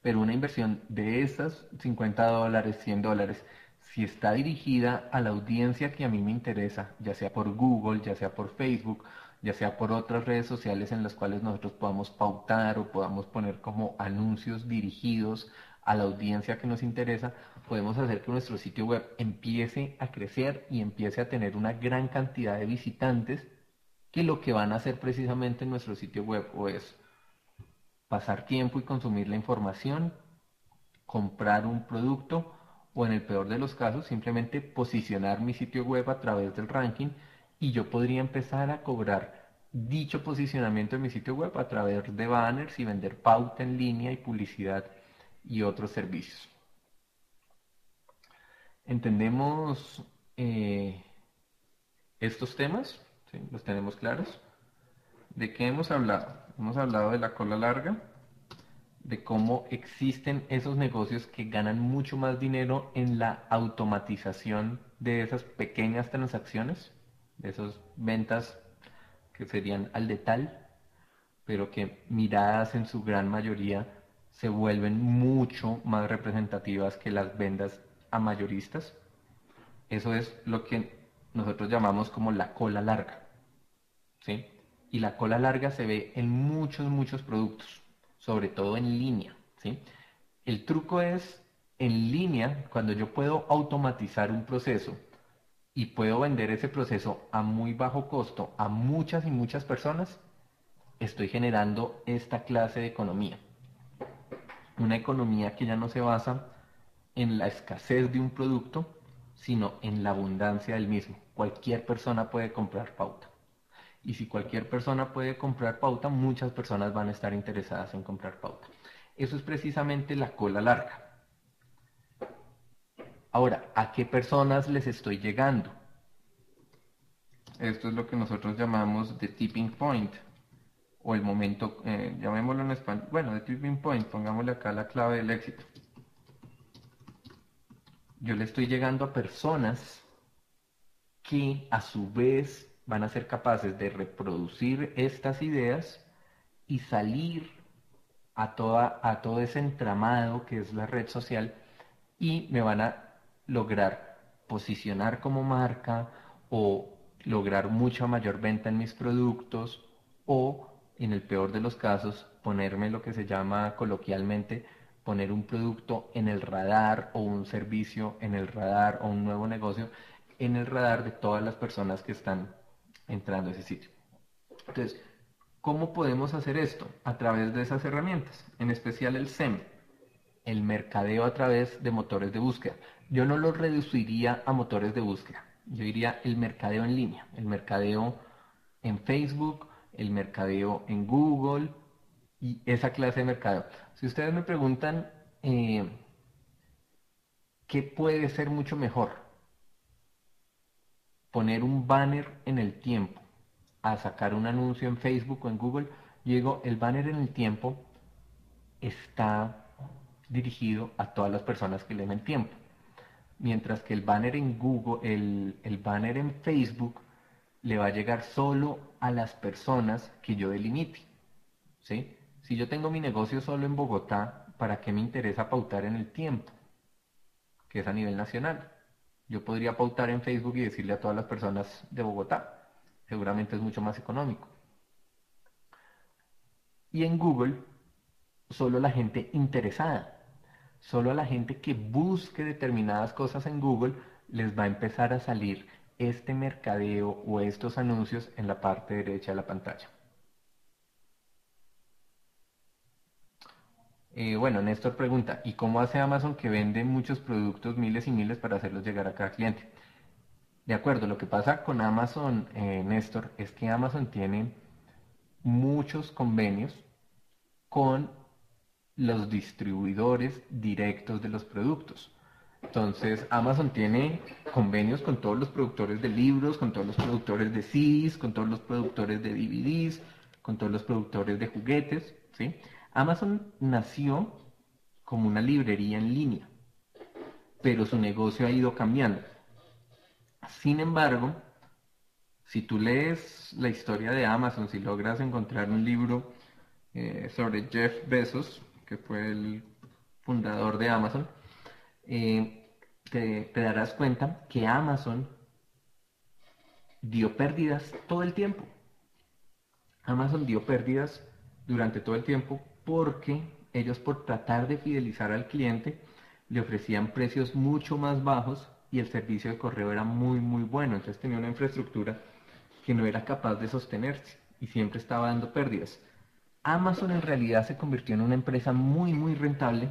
Pero una inversión de esas $50, $100, si está dirigida a la audiencia que a mí me interesa, ya sea por Google, ya sea por Facebook, ya sea por otras redes sociales en las cuales nosotros podamos pautar o podamos poner como anuncios dirigidos a la audiencia que nos interesa, podemos hacer que nuestro sitio web empiece a crecer y empiece a tener una gran cantidad de visitantes, que lo que van a hacer precisamente en nuestro sitio web o es pasar tiempo y consumir la información, comprar un producto, o en el peor de los casos simplemente posicionar mi sitio web a través del ranking, y yo podría empezar a cobrar dicho posicionamiento de mi sitio web a través de banners y vender pauta en línea y publicidad y otros servicios. ¿Entendemos estos temas? ¿Sí? ¿Los tenemos claros? ¿De qué hemos hablado? Hemos hablado de la cola larga, de cómo existen esos negocios que ganan mucho más dinero en la automatización de esas pequeñas transacciones, de esas ventas que serían al detal, pero que miradas en su gran mayoría se vuelven mucho más representativas que las ventas a mayoristas. Eso es lo que nosotros llamamos como la cola larga, ¿sí? Y la cola larga se ve en muchos productos, sobre todo en línea, ¿sí? El truco es en línea, cuando yo puedo automatizar un proceso y puedo vender ese proceso a muy bajo costo a muchas y muchas personas, estoy generando esta clase de economía. Una economía que ya no se basa en la escasez de un producto, sino en la abundancia del mismo. Cualquier persona puede comprar pauta. Y si cualquier persona puede comprar pauta, muchas personas van a estar interesadas en comprar pauta. Eso es precisamente la cola larga. Ahora, ¿a qué personas les estoy llegando? Esto es lo que nosotros llamamos the tipping point, o el momento, llamémoslo en español, bueno, the tipping point, pongámosle acá la clave del éxito. Yo le estoy llegando a personas que a su vez van a ser capaces de reproducir estas ideas y salir a todo ese entramado que es la red social y me van a lograr posicionar como marca o lograr mucha mayor venta en mis productos o, en el peor de los casos, ponerme lo que se llama coloquialmente, poner un producto en el radar o un servicio en el radar o un nuevo negocio en el radar de todas las personas que están entrando a ese sitio. Entonces, ¿cómo podemos hacer esto? A través de esas herramientas, en especial el SEM, el mercadeo a través de motores de búsqueda. Yo no lo reduciría a motores de búsqueda, yo diría el mercadeo en línea, el mercadeo en Facebook, el mercadeo en Google y esa clase de mercadeo. Si ustedes me preguntan qué puede ser mucho mejor, poner un banner en el tiempo a sacar un anuncio en Facebook o en Google, yo digo, el banner en el tiempo está dirigido a todas las personas que leen el tiempo. Mientras que el banner en Google, el banner en Facebook, le va a llegar solo a las personas que yo delimite. ¿Sí? Si yo tengo mi negocio solo en Bogotá, ¿para qué me interesa pautar en el tiempo? Que es a nivel nacional. Yo podría pautar en Facebook y decirle a todas las personas de Bogotá. Seguramente es mucho más económico. Y en Google, solo la gente interesada. Solo a la gente que busque determinadas cosas en Google les va a empezar a salir este mercadeo o estos anuncios en la parte derecha de la pantalla. Bueno, Néstor pregunta, ¿y cómo hace Amazon que vende muchos productos, miles y miles, para hacerlos llegar a cada cliente? De acuerdo, lo que pasa con Amazon, Néstor, es que Amazon tiene muchos convenios con los distribuidores directos de los productos. Entonces, Amazon tiene convenios con todos los productores de libros, con todos los productores de CDs, con todos los productores de DVDs, con todos los productores de juguetes, ¿sí? Amazon nació como una librería en línea, pero su negocio ha ido cambiando. Sin embargo, si tú lees la historia de Amazon, si logras encontrar un libro sobre Jeff Bezos, que fue el fundador de Amazon, te darás cuenta que Amazon dio pérdidas todo el tiempo. Amazon dio pérdidas durante todo el tiempo porque ellos, por tratar de fidelizar al cliente, le ofrecían precios mucho más bajos y el servicio de correo era muy muy bueno. Entonces tenía una infraestructura que no era capaz de sostenerse y siempre estaba dando pérdidas. Amazon en realidad se convirtió en una empresa muy muy rentable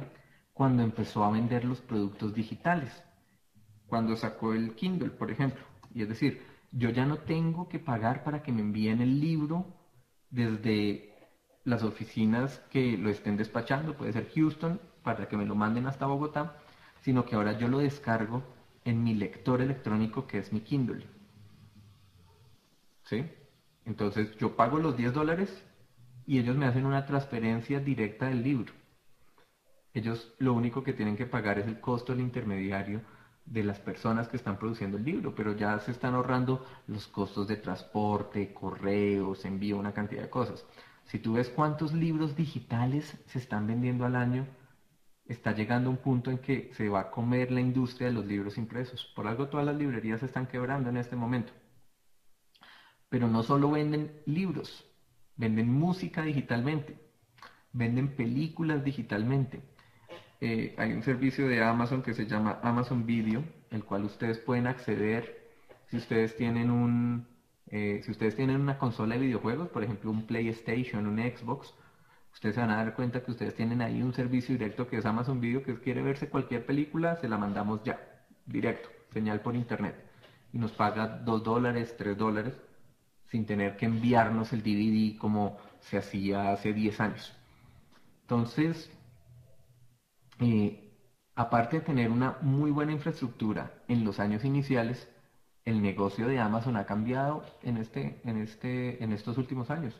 cuando empezó a vender los productos digitales, cuando sacó el Kindle, por ejemplo. Y es decir, yo ya no tengo que pagar para que me envíen el libro desde las oficinas que lo estén despachando, puede ser Houston, para que me lo manden hasta Bogotá, sino que ahora yo lo descargo en mi lector electrónico, que es mi Kindle. ¿Sí? Entonces yo pago los $10 y ellos me hacen una transferencia directa del libro. Ellos lo único que tienen que pagar es el costo del intermediario de las personas que están produciendo el libro, pero ya se están ahorrando los costos de transporte, correos, envío, una cantidad de cosas. Si tú ves cuántos libros digitales se están vendiendo al año, está llegando un punto en que se va a comer la industria de los libros impresos. Por algo todas las librerías se están quebrando en este momento. Pero no solo venden libros, venden música digitalmente, venden películas digitalmente. Hay un servicio de Amazon que se llama Amazon Video, el cual ustedes pueden acceder si ustedes tienen si ustedes tienen una consola de videojuegos, por ejemplo un PlayStation, un Xbox, ustedes se van a dar cuenta que ustedes tienen ahí un servicio directo que es Amazon Video, que quiere verse cualquier película, se la mandamos ya, directo, señal por internet, y nos paga $2, $3. sin tener que enviarnos el DVD como se hacía hace 10 años. Entonces, eh, aparte de tener una muy buena infraestructura en los años iniciales, el negocio de Amazon ha cambiado en estos últimos años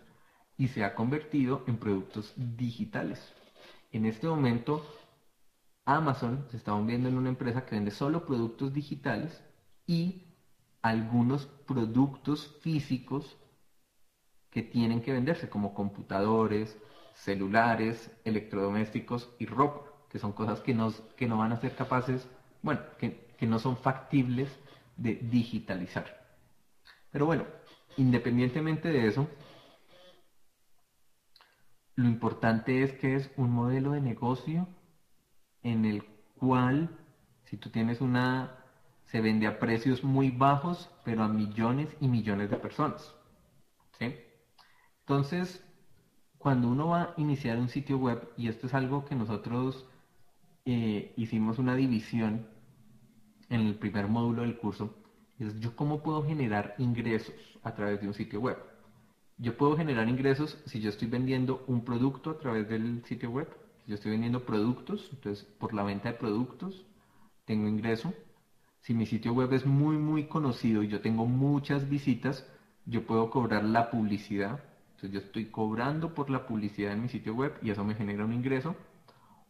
y se ha convertido en productos digitales. En este momento, Amazon se está volviendo en una empresa que vende solo productos digitales y algunos productos físicos que tienen que venderse, como computadores, celulares, electrodomésticos y ropa, que son cosas que no van a ser capaces, bueno, que no son factibles de digitalizar. Pero bueno, independientemente de eso, lo importante es que es un modelo de negocio en el cual, si tú tienes se vende a precios muy bajos, pero a millones y millones de personas. ¿Sí? Entonces, cuando uno va a iniciar un sitio web, y esto es algo que nosotros hicimos una división en el primer módulo del curso, es yo cómo puedo generar ingresos a través de un sitio web. Yo puedo generar ingresos si yo estoy vendiendo un producto a través del sitio web. Si yo estoy vendiendo productos, entonces por la venta de productos tengo ingreso. Si mi sitio web es muy, muy conocido y yo tengo muchas visitas, yo puedo cobrar la publicidad. Entonces yo estoy cobrando por la publicidad en mi sitio web y eso me genera un ingreso.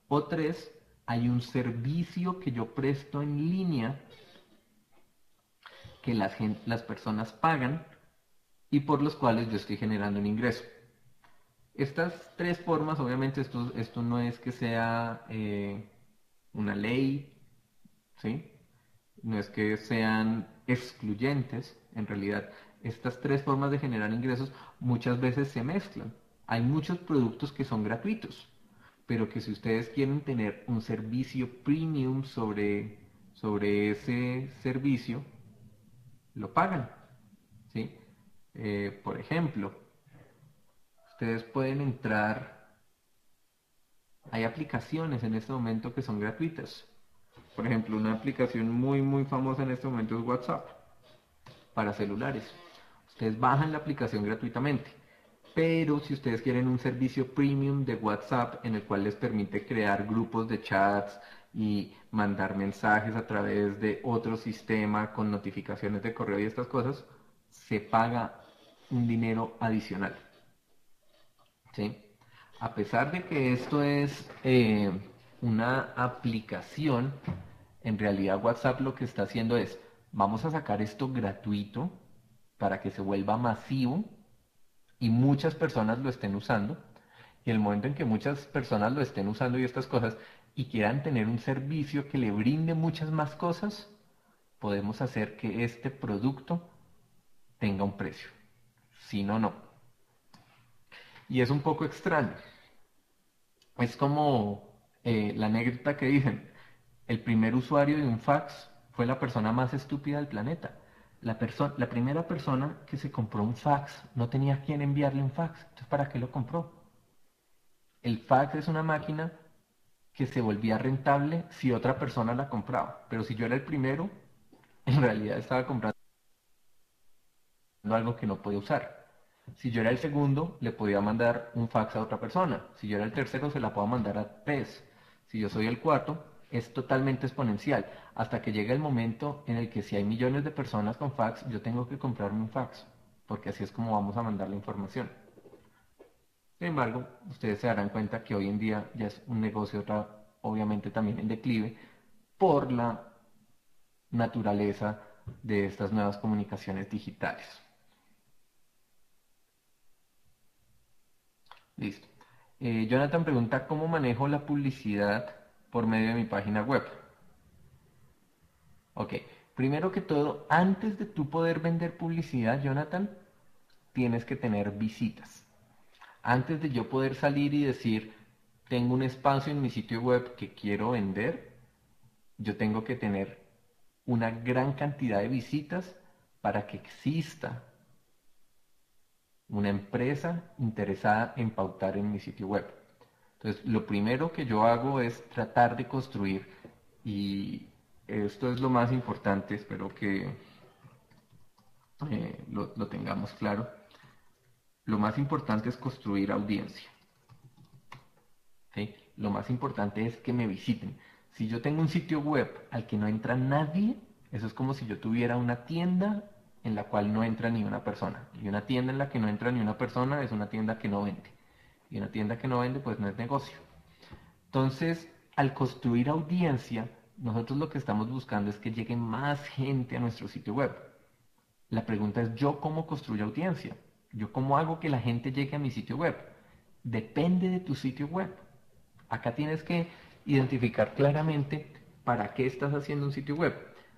O tres, hay un servicio que yo presto en línea que las personas pagan y por los cuales yo estoy generando un ingreso. Estas tres formas, obviamente esto no es que sea una ley, ¿sí? No es que sean excluyentes, en realidad estas tres formas de generar ingresos muchas veces se mezclan. Hay muchos productos que son gratuitos, pero que si ustedes quieren tener un servicio premium sobre ese servicio, lo pagan, ¿sí? Por ejemplo, ustedes pueden entrar, hay aplicaciones en este momento que son gratuitas. Por ejemplo, una aplicación muy muy famosa en este momento es WhatsApp para celulares. Ustedes bajan la aplicación gratuitamente, pero si ustedes quieren un servicio premium de WhatsApp en el cual les permite crear grupos de chats y mandar mensajes a través de otro sistema con notificaciones de correo y estas cosas, se paga un dinero adicional. ¿Sí? A pesar de que esto es una aplicación, en realidad WhatsApp lo que está haciendo es, vamos a sacar esto gratuito para que se vuelva masivo y muchas personas lo estén usando. Y el momento en que muchas personas lo estén usando y estas cosas y quieran tener un servicio que le brinde muchas más cosas, podemos hacer que este producto tenga un precio. Si no, no. Y es un poco extraño. Es como la anécdota que dicen, el primer usuario de un fax fue la persona más estúpida del planeta. La primera persona que se compró un fax no tenía a quién enviarle un fax. Entonces, ¿para qué lo compró? El fax es una máquina que se volvía rentable si otra persona la compraba. Pero si yo era el primero, en realidad estaba comprando algo que no podía usar. Si yo era el segundo, le podía mandar un fax a otra persona. Si yo era el tercero, se la puedo mandar a tres. Si yo soy el cuarto, es totalmente exponencial. Hasta que llega el momento en el que si hay millones de personas con fax, yo tengo que comprarme un fax. Porque así es como vamos a mandar la información. Sin embargo, ustedes se darán cuenta que hoy en día ya es un negocio obviamente también en declive por la naturaleza de estas nuevas comunicaciones digitales. Listo. Jonathan pregunta, ¿cómo manejo la publicidad por medio de mi página web? Ok, primero que todo, antes de tú poder vender publicidad, Jonathan, tienes que tener visitas. Antes de yo poder salir y decir, tengo un espacio en mi sitio web que quiero vender, yo tengo que tener una gran cantidad de visitas para que exista una empresa interesada en pautar en mi sitio web. Entonces, lo primero que yo hago es tratar de construir, y esto es lo más importante, espero que lo tengamos claro. Lo más importante es construir audiencia. ¿Sí? Lo más importante es que me visiten. Si yo tengo un sitio web al que no entra nadie, eso es como si yo tuviera una tienda en la cual no entra ni una persona. Y una tienda en la que no entra ni una persona es una tienda que no vende. Y una tienda que no vende, pues no es negocio. Entonces, al construir audiencia, nosotros lo que estamos buscando es que llegue más gente a nuestro sitio web. La pregunta es, ¿yo cómo construyo audiencia? ¿Yo cómo hago que la gente llegue a mi sitio web? Depende de tu sitio web. Acá tienes que identificar claramente para qué estás haciendo un sitio web.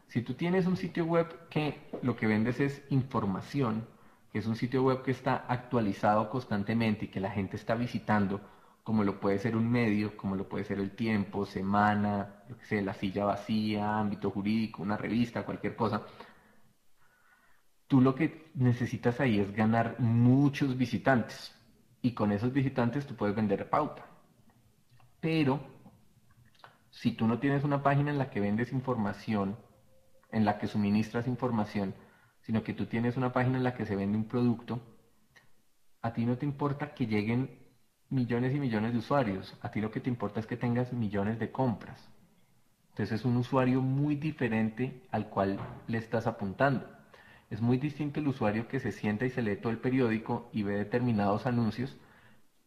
Si tú tienes un sitio web que lo que vendes es información, que es un sitio web que está actualizado constantemente y que la gente está visitando, como lo puede ser un medio, como lo puede ser El Tiempo, Semana, yo qué sé, La Silla Vacía, Ámbito Jurídico, una revista, cualquier cosa, tú lo que necesitas ahí es ganar muchos visitantes. Y con esos visitantes tú puedes vender pauta. Pero si tú no tienes una página en la que vendes información, en la que suministras información, sino que tú tienes una página en la que se vende un producto, a ti no te importa que lleguen millones y millones de usuarios, a ti lo que te importa es que tengas millones de compras. Entonces es un usuario muy diferente al cual le estás apuntando. Es muy distinto el usuario que se sienta y se lee todo el periódico y ve determinados anuncios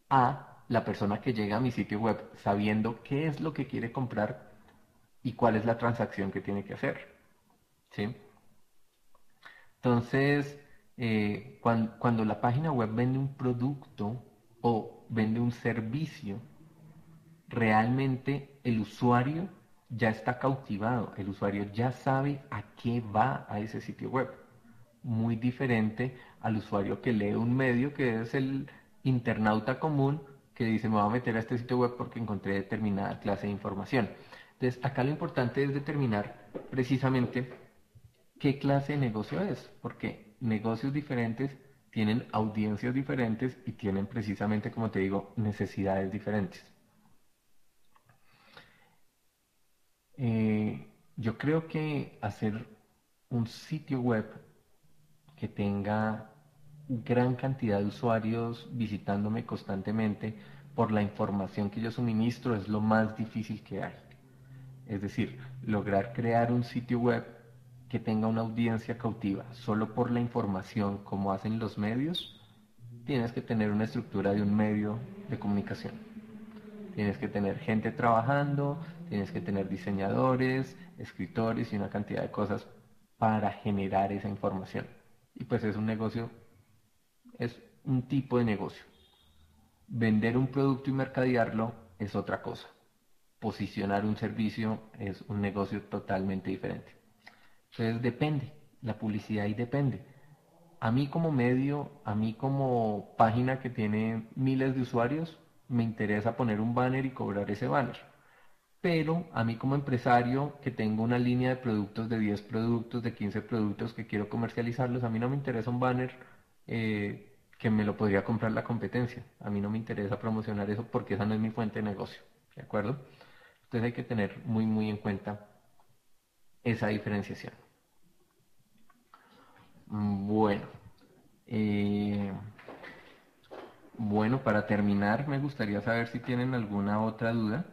a la persona que llega a mi sitio web sabiendo qué es lo que quiere comprar y cuál es la transacción que tiene que hacer. ¿Sí? Entonces, cuando la página web vende un producto o vende un servicio, realmente el usuario ya está cautivado, el usuario ya sabe a qué va a ese sitio web. Muy diferente al usuario que lee un medio, que es el internauta común, que dice me voy a meter a este sitio web porque encontré determinada clase de información. Entonces, acá lo importante es determinar precisamente qué clase de negocio es, porque negocios diferentes tienen audiencias diferentes y tienen precisamente, como te digo, necesidades diferentes. Yo creo que hacer un sitio web que tenga gran cantidad de usuarios visitándome constantemente por la información que yo suministro es lo más difícil que hay. Es decir, lograr crear un sitio web que tenga una audiencia cautiva solo por la información como hacen los medios, tienes que tener una estructura de un medio de comunicación. Tienes que tener gente trabajando, tienes que tener diseñadores, escritores y una cantidad de cosas para generar esa información. Y pues es un negocio, es un tipo de negocio. Vender un producto y mercadearlo es otra cosa. Posicionar un servicio es un negocio totalmente diferente. Entonces depende, la publicidad ahí depende. A mí como medio, a mí como página que tiene miles de usuarios, me interesa poner un banner y cobrar ese banner. Pero a mí como empresario que tengo una línea de productos, de 10 productos, de 15 productos que quiero comercializarlos, a mí no me interesa un banner que me lo podría comprar la competencia. A mí no me interesa promocionar eso porque esa no es mi fuente de negocio. ¿De acuerdo? Entonces hay que tener muy, muy en cuenta esa diferenciación. Bueno, eh, bueno, para terminar, me gustaría saber si tienen alguna otra duda.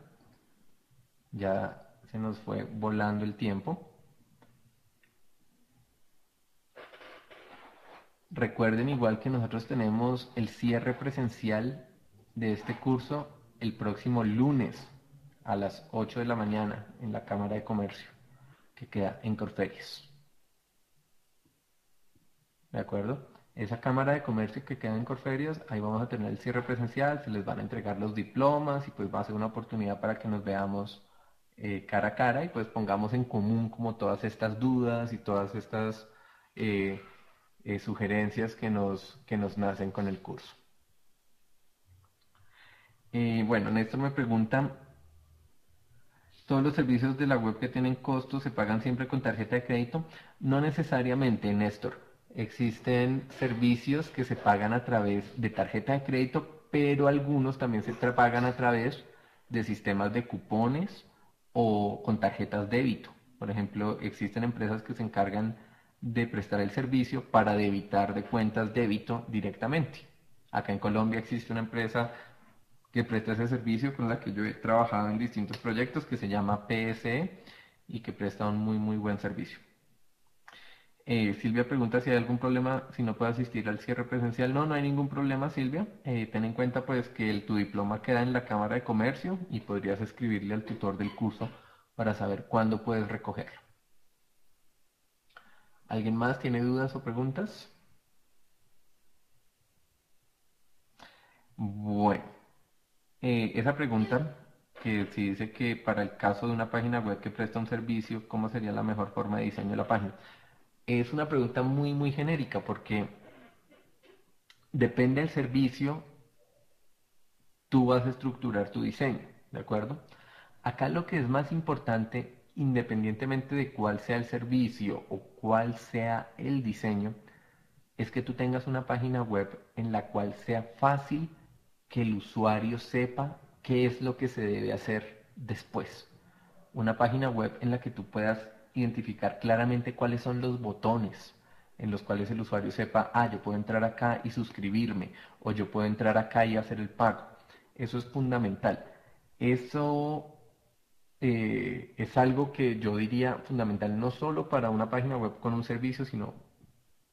Ya se nos fue volando el tiempo. Recuerden igual que nosotros tenemos el cierre presencial de este curso el próximo lunes a las 8 de la mañana en la Cámara de Comercio, que queda en Corferias. ¿De acuerdo? Esa Cámara de Comercio que queda en Corferias, ahí vamos a tener el cierre presencial, se les van a entregar los diplomas y pues va a ser una oportunidad para que nos veamos cara a cara y pues pongamos en común como todas estas dudas y todas estas eh, sugerencias que nos nacen con el curso. Bueno, Néstor me pregunta, ¿todos los servicios de la web que tienen costos se pagan siempre con tarjeta de crédito? No necesariamente, Néstor. Existen servicios que se pagan a través de tarjeta de crédito, pero algunos también se pagan a través de sistemas de cupones o con tarjetas débito. Por ejemplo, existen empresas que se encargan de prestar el servicio para debitar de cuentas débito directamente. Acá en Colombia existe una empresa que presta ese servicio con la que yo he trabajado en distintos proyectos que se llama PSE y que presta un muy buen servicio. Silvia pregunta si hay algún problema si no puedo asistir al cierre presencial. No, no hay ningún problema, Silvia. Ten en cuenta pues que tu diploma queda en la Cámara de Comercio y podrías escribirle al tutor del curso para saber cuándo puedes recogerlo. ¿Alguien más tiene dudas o preguntas? Bueno, esa pregunta que si dice que para el caso de una página web que presta un servicio, ¿cómo sería la mejor forma de diseño de la página? Es una pregunta muy genérica porque depende del servicio, tú vas a estructurar tu diseño, ¿de acuerdo? Acá lo que es más importante, independientemente de cuál sea el servicio o cuál sea el diseño, es que tú tengas una página web en la cual sea fácil que el usuario sepa qué es lo que se debe hacer después. Una página web en la que tú puedas identificar claramente cuáles son los botones en los cuales el usuario sepa, yo puedo entrar acá y suscribirme, o yo puedo entrar acá y hacer el pago. Eso es fundamental. Eso es algo que yo diría fundamental no solo para una página web con un servicio, sino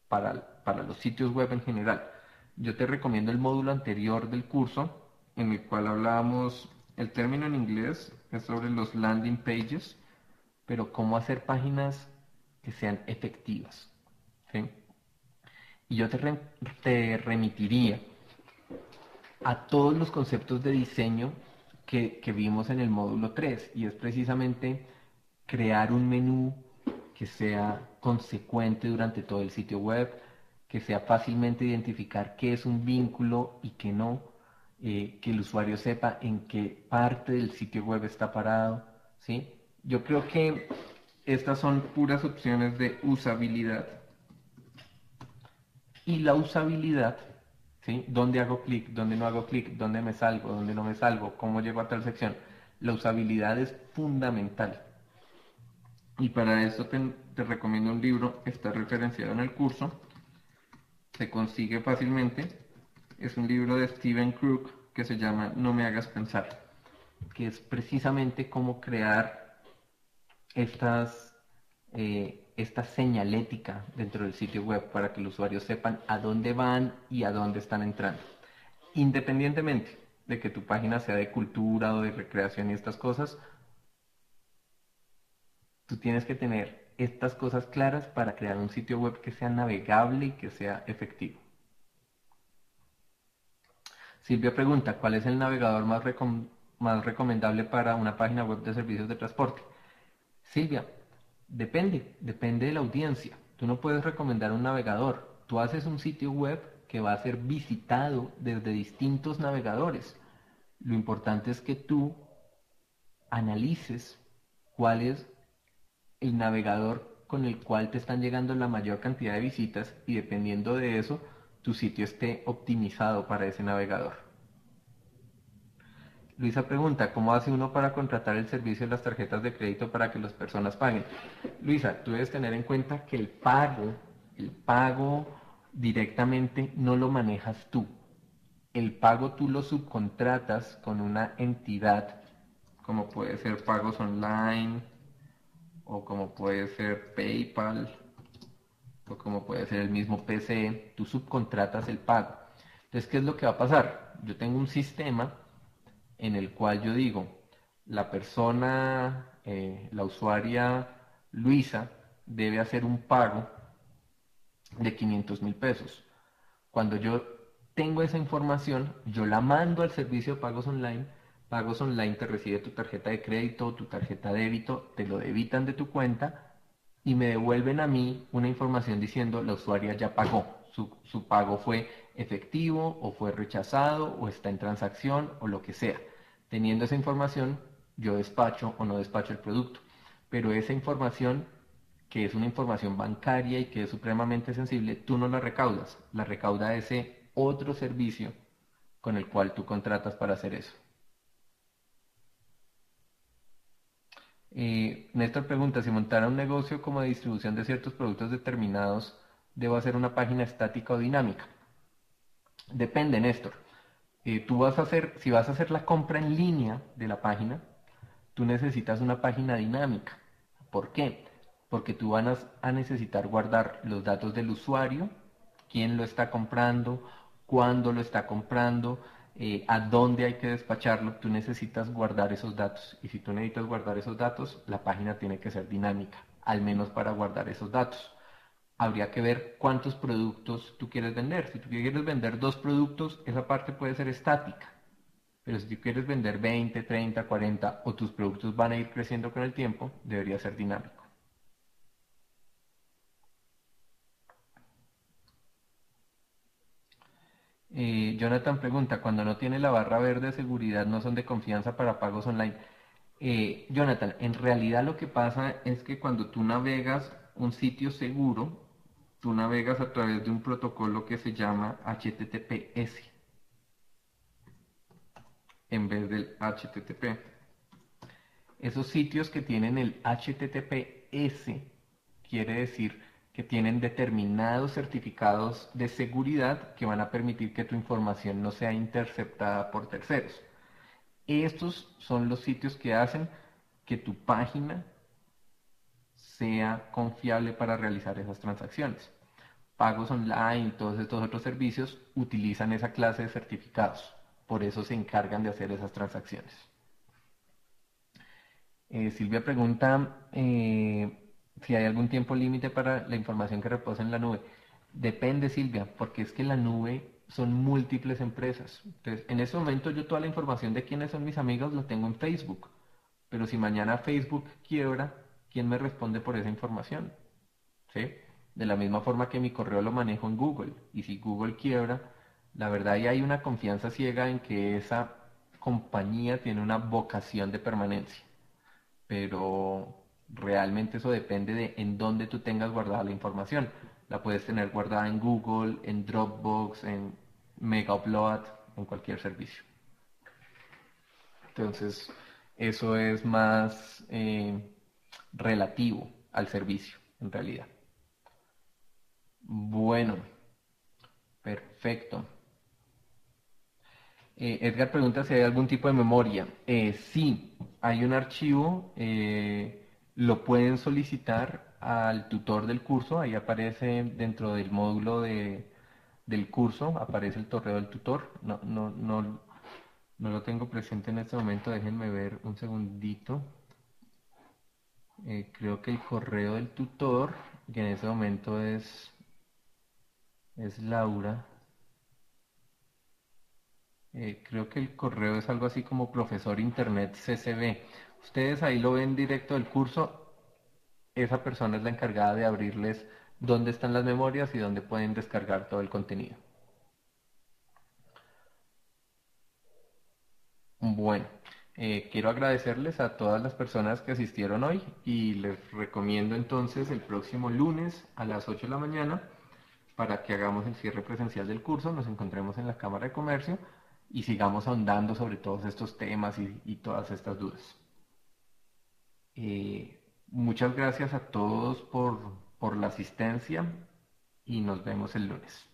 para los sitios web en general. Yo te recomiendo el módulo anterior del curso, en el cual hablábamos, el término en inglés es sobre los landing pages, pero cómo hacer páginas que sean efectivas. ¿Sí? Y yo te remitiría a todos los conceptos de diseño que vimos en el módulo 3 y es precisamente crear un menú que sea consecuente durante todo el sitio web, que sea fácilmente identificar qué es un vínculo y qué no, que el usuario sepa en qué parte del sitio web está parado, ¿sí? Yo creo que estas son puras opciones de usabilidad y la usabilidad, ¿sí? ¿Dónde hago clic? ¿Dónde no hago clic? ¿Dónde me salgo? ¿Dónde no me salgo? ¿Cómo llego a tal sección? La usabilidad es fundamental. Y para eso te recomiendo un libro, está referenciado en el curso, se consigue fácilmente. Es un libro de Steven Krug que se llama No me hagas pensar, que es precisamente cómo crear esta señalética dentro del sitio web para que los usuarios sepan a dónde van y a dónde están entrando. Independientemente de que tu página sea de cultura o de recreación y estas cosas, tú tienes que tener estas cosas claras para crear un sitio web que sea navegable y que sea efectivo. Silvia pregunta, ¿cuál es el navegador más recomendable para una página web de servicios de transporte? Silvia, depende de la audiencia. Tú no puedes recomendar un navegador. Tú haces un sitio web que va a ser visitado desde distintos navegadores. Lo importante es que tú analices cuál es el navegador con el cual te están llegando la mayor cantidad de visitas y dependiendo de eso, tu sitio esté optimizado para ese navegador. Luisa pregunta, ¿cómo hace uno para contratar el servicio de las tarjetas de crédito para que las personas paguen? Luisa, tú debes tener en cuenta que el pago directamente no lo manejas tú. El pago tú lo subcontratas con una entidad, como puede ser pagos online, o como puede ser PayPal, o como puede ser el mismo PCE, tú subcontratas el pago. Entonces, ¿qué es lo que va a pasar? Yo tengo un sistema en el cual yo digo, la persona, la usuaria Luisa, debe hacer un pago de 500.000 pesos. Cuando yo tengo esa información, yo la mando al servicio de pagos online. Pagos online te recibe tu tarjeta de crédito, tu tarjeta de débito, te lo debitan de tu cuenta y me devuelven a mí una información diciendo la usuaria ya pagó. Su pago fue efectivo o fue rechazado o está en transacción o lo que sea. Teniendo esa información, yo despacho o no despacho el producto. Pero esa información, que es una información bancaria y que es supremamente sensible, tú no la recauda ese otro servicio con el cual tú contratas para hacer eso. Néstor pregunta, si montara un negocio como de distribución de ciertos productos determinados, ¿debo hacer una página estática o dinámica? Depende, Néstor. Si vas a hacer la compra en línea de la página, tú necesitas una página dinámica. ¿Por qué? Porque tú vas a necesitar guardar los datos del usuario, quién lo está comprando, cuándo lo está comprando, a dónde hay que despacharlo. Tú necesitas guardar esos datos. Y si tú necesitas guardar esos datos, la página tiene que ser dinámica, al menos para guardar esos datos. Habría que ver cuántos productos tú quieres vender. Si tú quieres vender 2 productos, esa parte puede ser estática. Pero si tú quieres vender 20, 30, 40 o tus productos van a ir creciendo con el tiempo, debería ser dinámico. Jonathan pregunta, cuando no tiene la barra verde de seguridad, ¿no son de confianza para pagos online? Jonathan, en realidad lo que pasa es que cuando tú navegas un sitio seguro, tú navegas a través de un protocolo que se llama HTTPS en vez del HTTP. Esos sitios que tienen el HTTPS quiere decir que tienen determinados certificados de seguridad que van a permitir que tu información no sea interceptada por terceros. Estos son los sitios que hacen que tu página sea confiable para realizar esas transacciones. Pagos online y todos estos otros servicios utilizan esa clase de certificados. Por eso se encargan de hacer esas transacciones. Silvia pregunta si hay algún tiempo límite para la información que reposa en la nube. Depende, Silvia, porque es que la nube son múltiples empresas. Entonces, en ese momento yo toda la información de quiénes son mis amigos la tengo en Facebook. Pero si mañana Facebook quiebra, ¿quién me responde por esa información? ¿Sí? De la misma forma que mi correo lo manejo en Google. Y si Google quiebra, la verdad ahí hay una confianza ciega en que esa compañía tiene una vocación de permanencia, pero realmente eso depende de en dónde tú tengas guardada la información. La puedes tener guardada en Google, en Dropbox, en Mega Upload, en cualquier servicio. Entonces, eso es más relativo al servicio, en realidad. Bueno, perfecto. Edgar pregunta si hay algún tipo de memoria. Sí, hay un archivo, lo pueden solicitar al tutor del curso, ahí aparece dentro del módulo del curso, aparece el correo del tutor. No lo tengo presente en este momento, déjenme ver un segundito. Creo que el correo del tutor, que en ese momento es Laura. Creo que el correo es algo así como profesor internet CCB. Ustedes ahí lo ven directo del curso. Esa persona es la encargada de abrirles dónde están las memorias y dónde pueden descargar todo el contenido. Bueno, quiero agradecerles a todas las personas que asistieron hoy y les recomiendo entonces el próximo lunes a las 8 de la mañana para que hagamos el cierre presencial del curso, nos encontremos en la Cámara de Comercio y sigamos ahondando sobre todos estos temas y todas estas dudas. Muchas gracias a todos por la asistencia y nos vemos el lunes.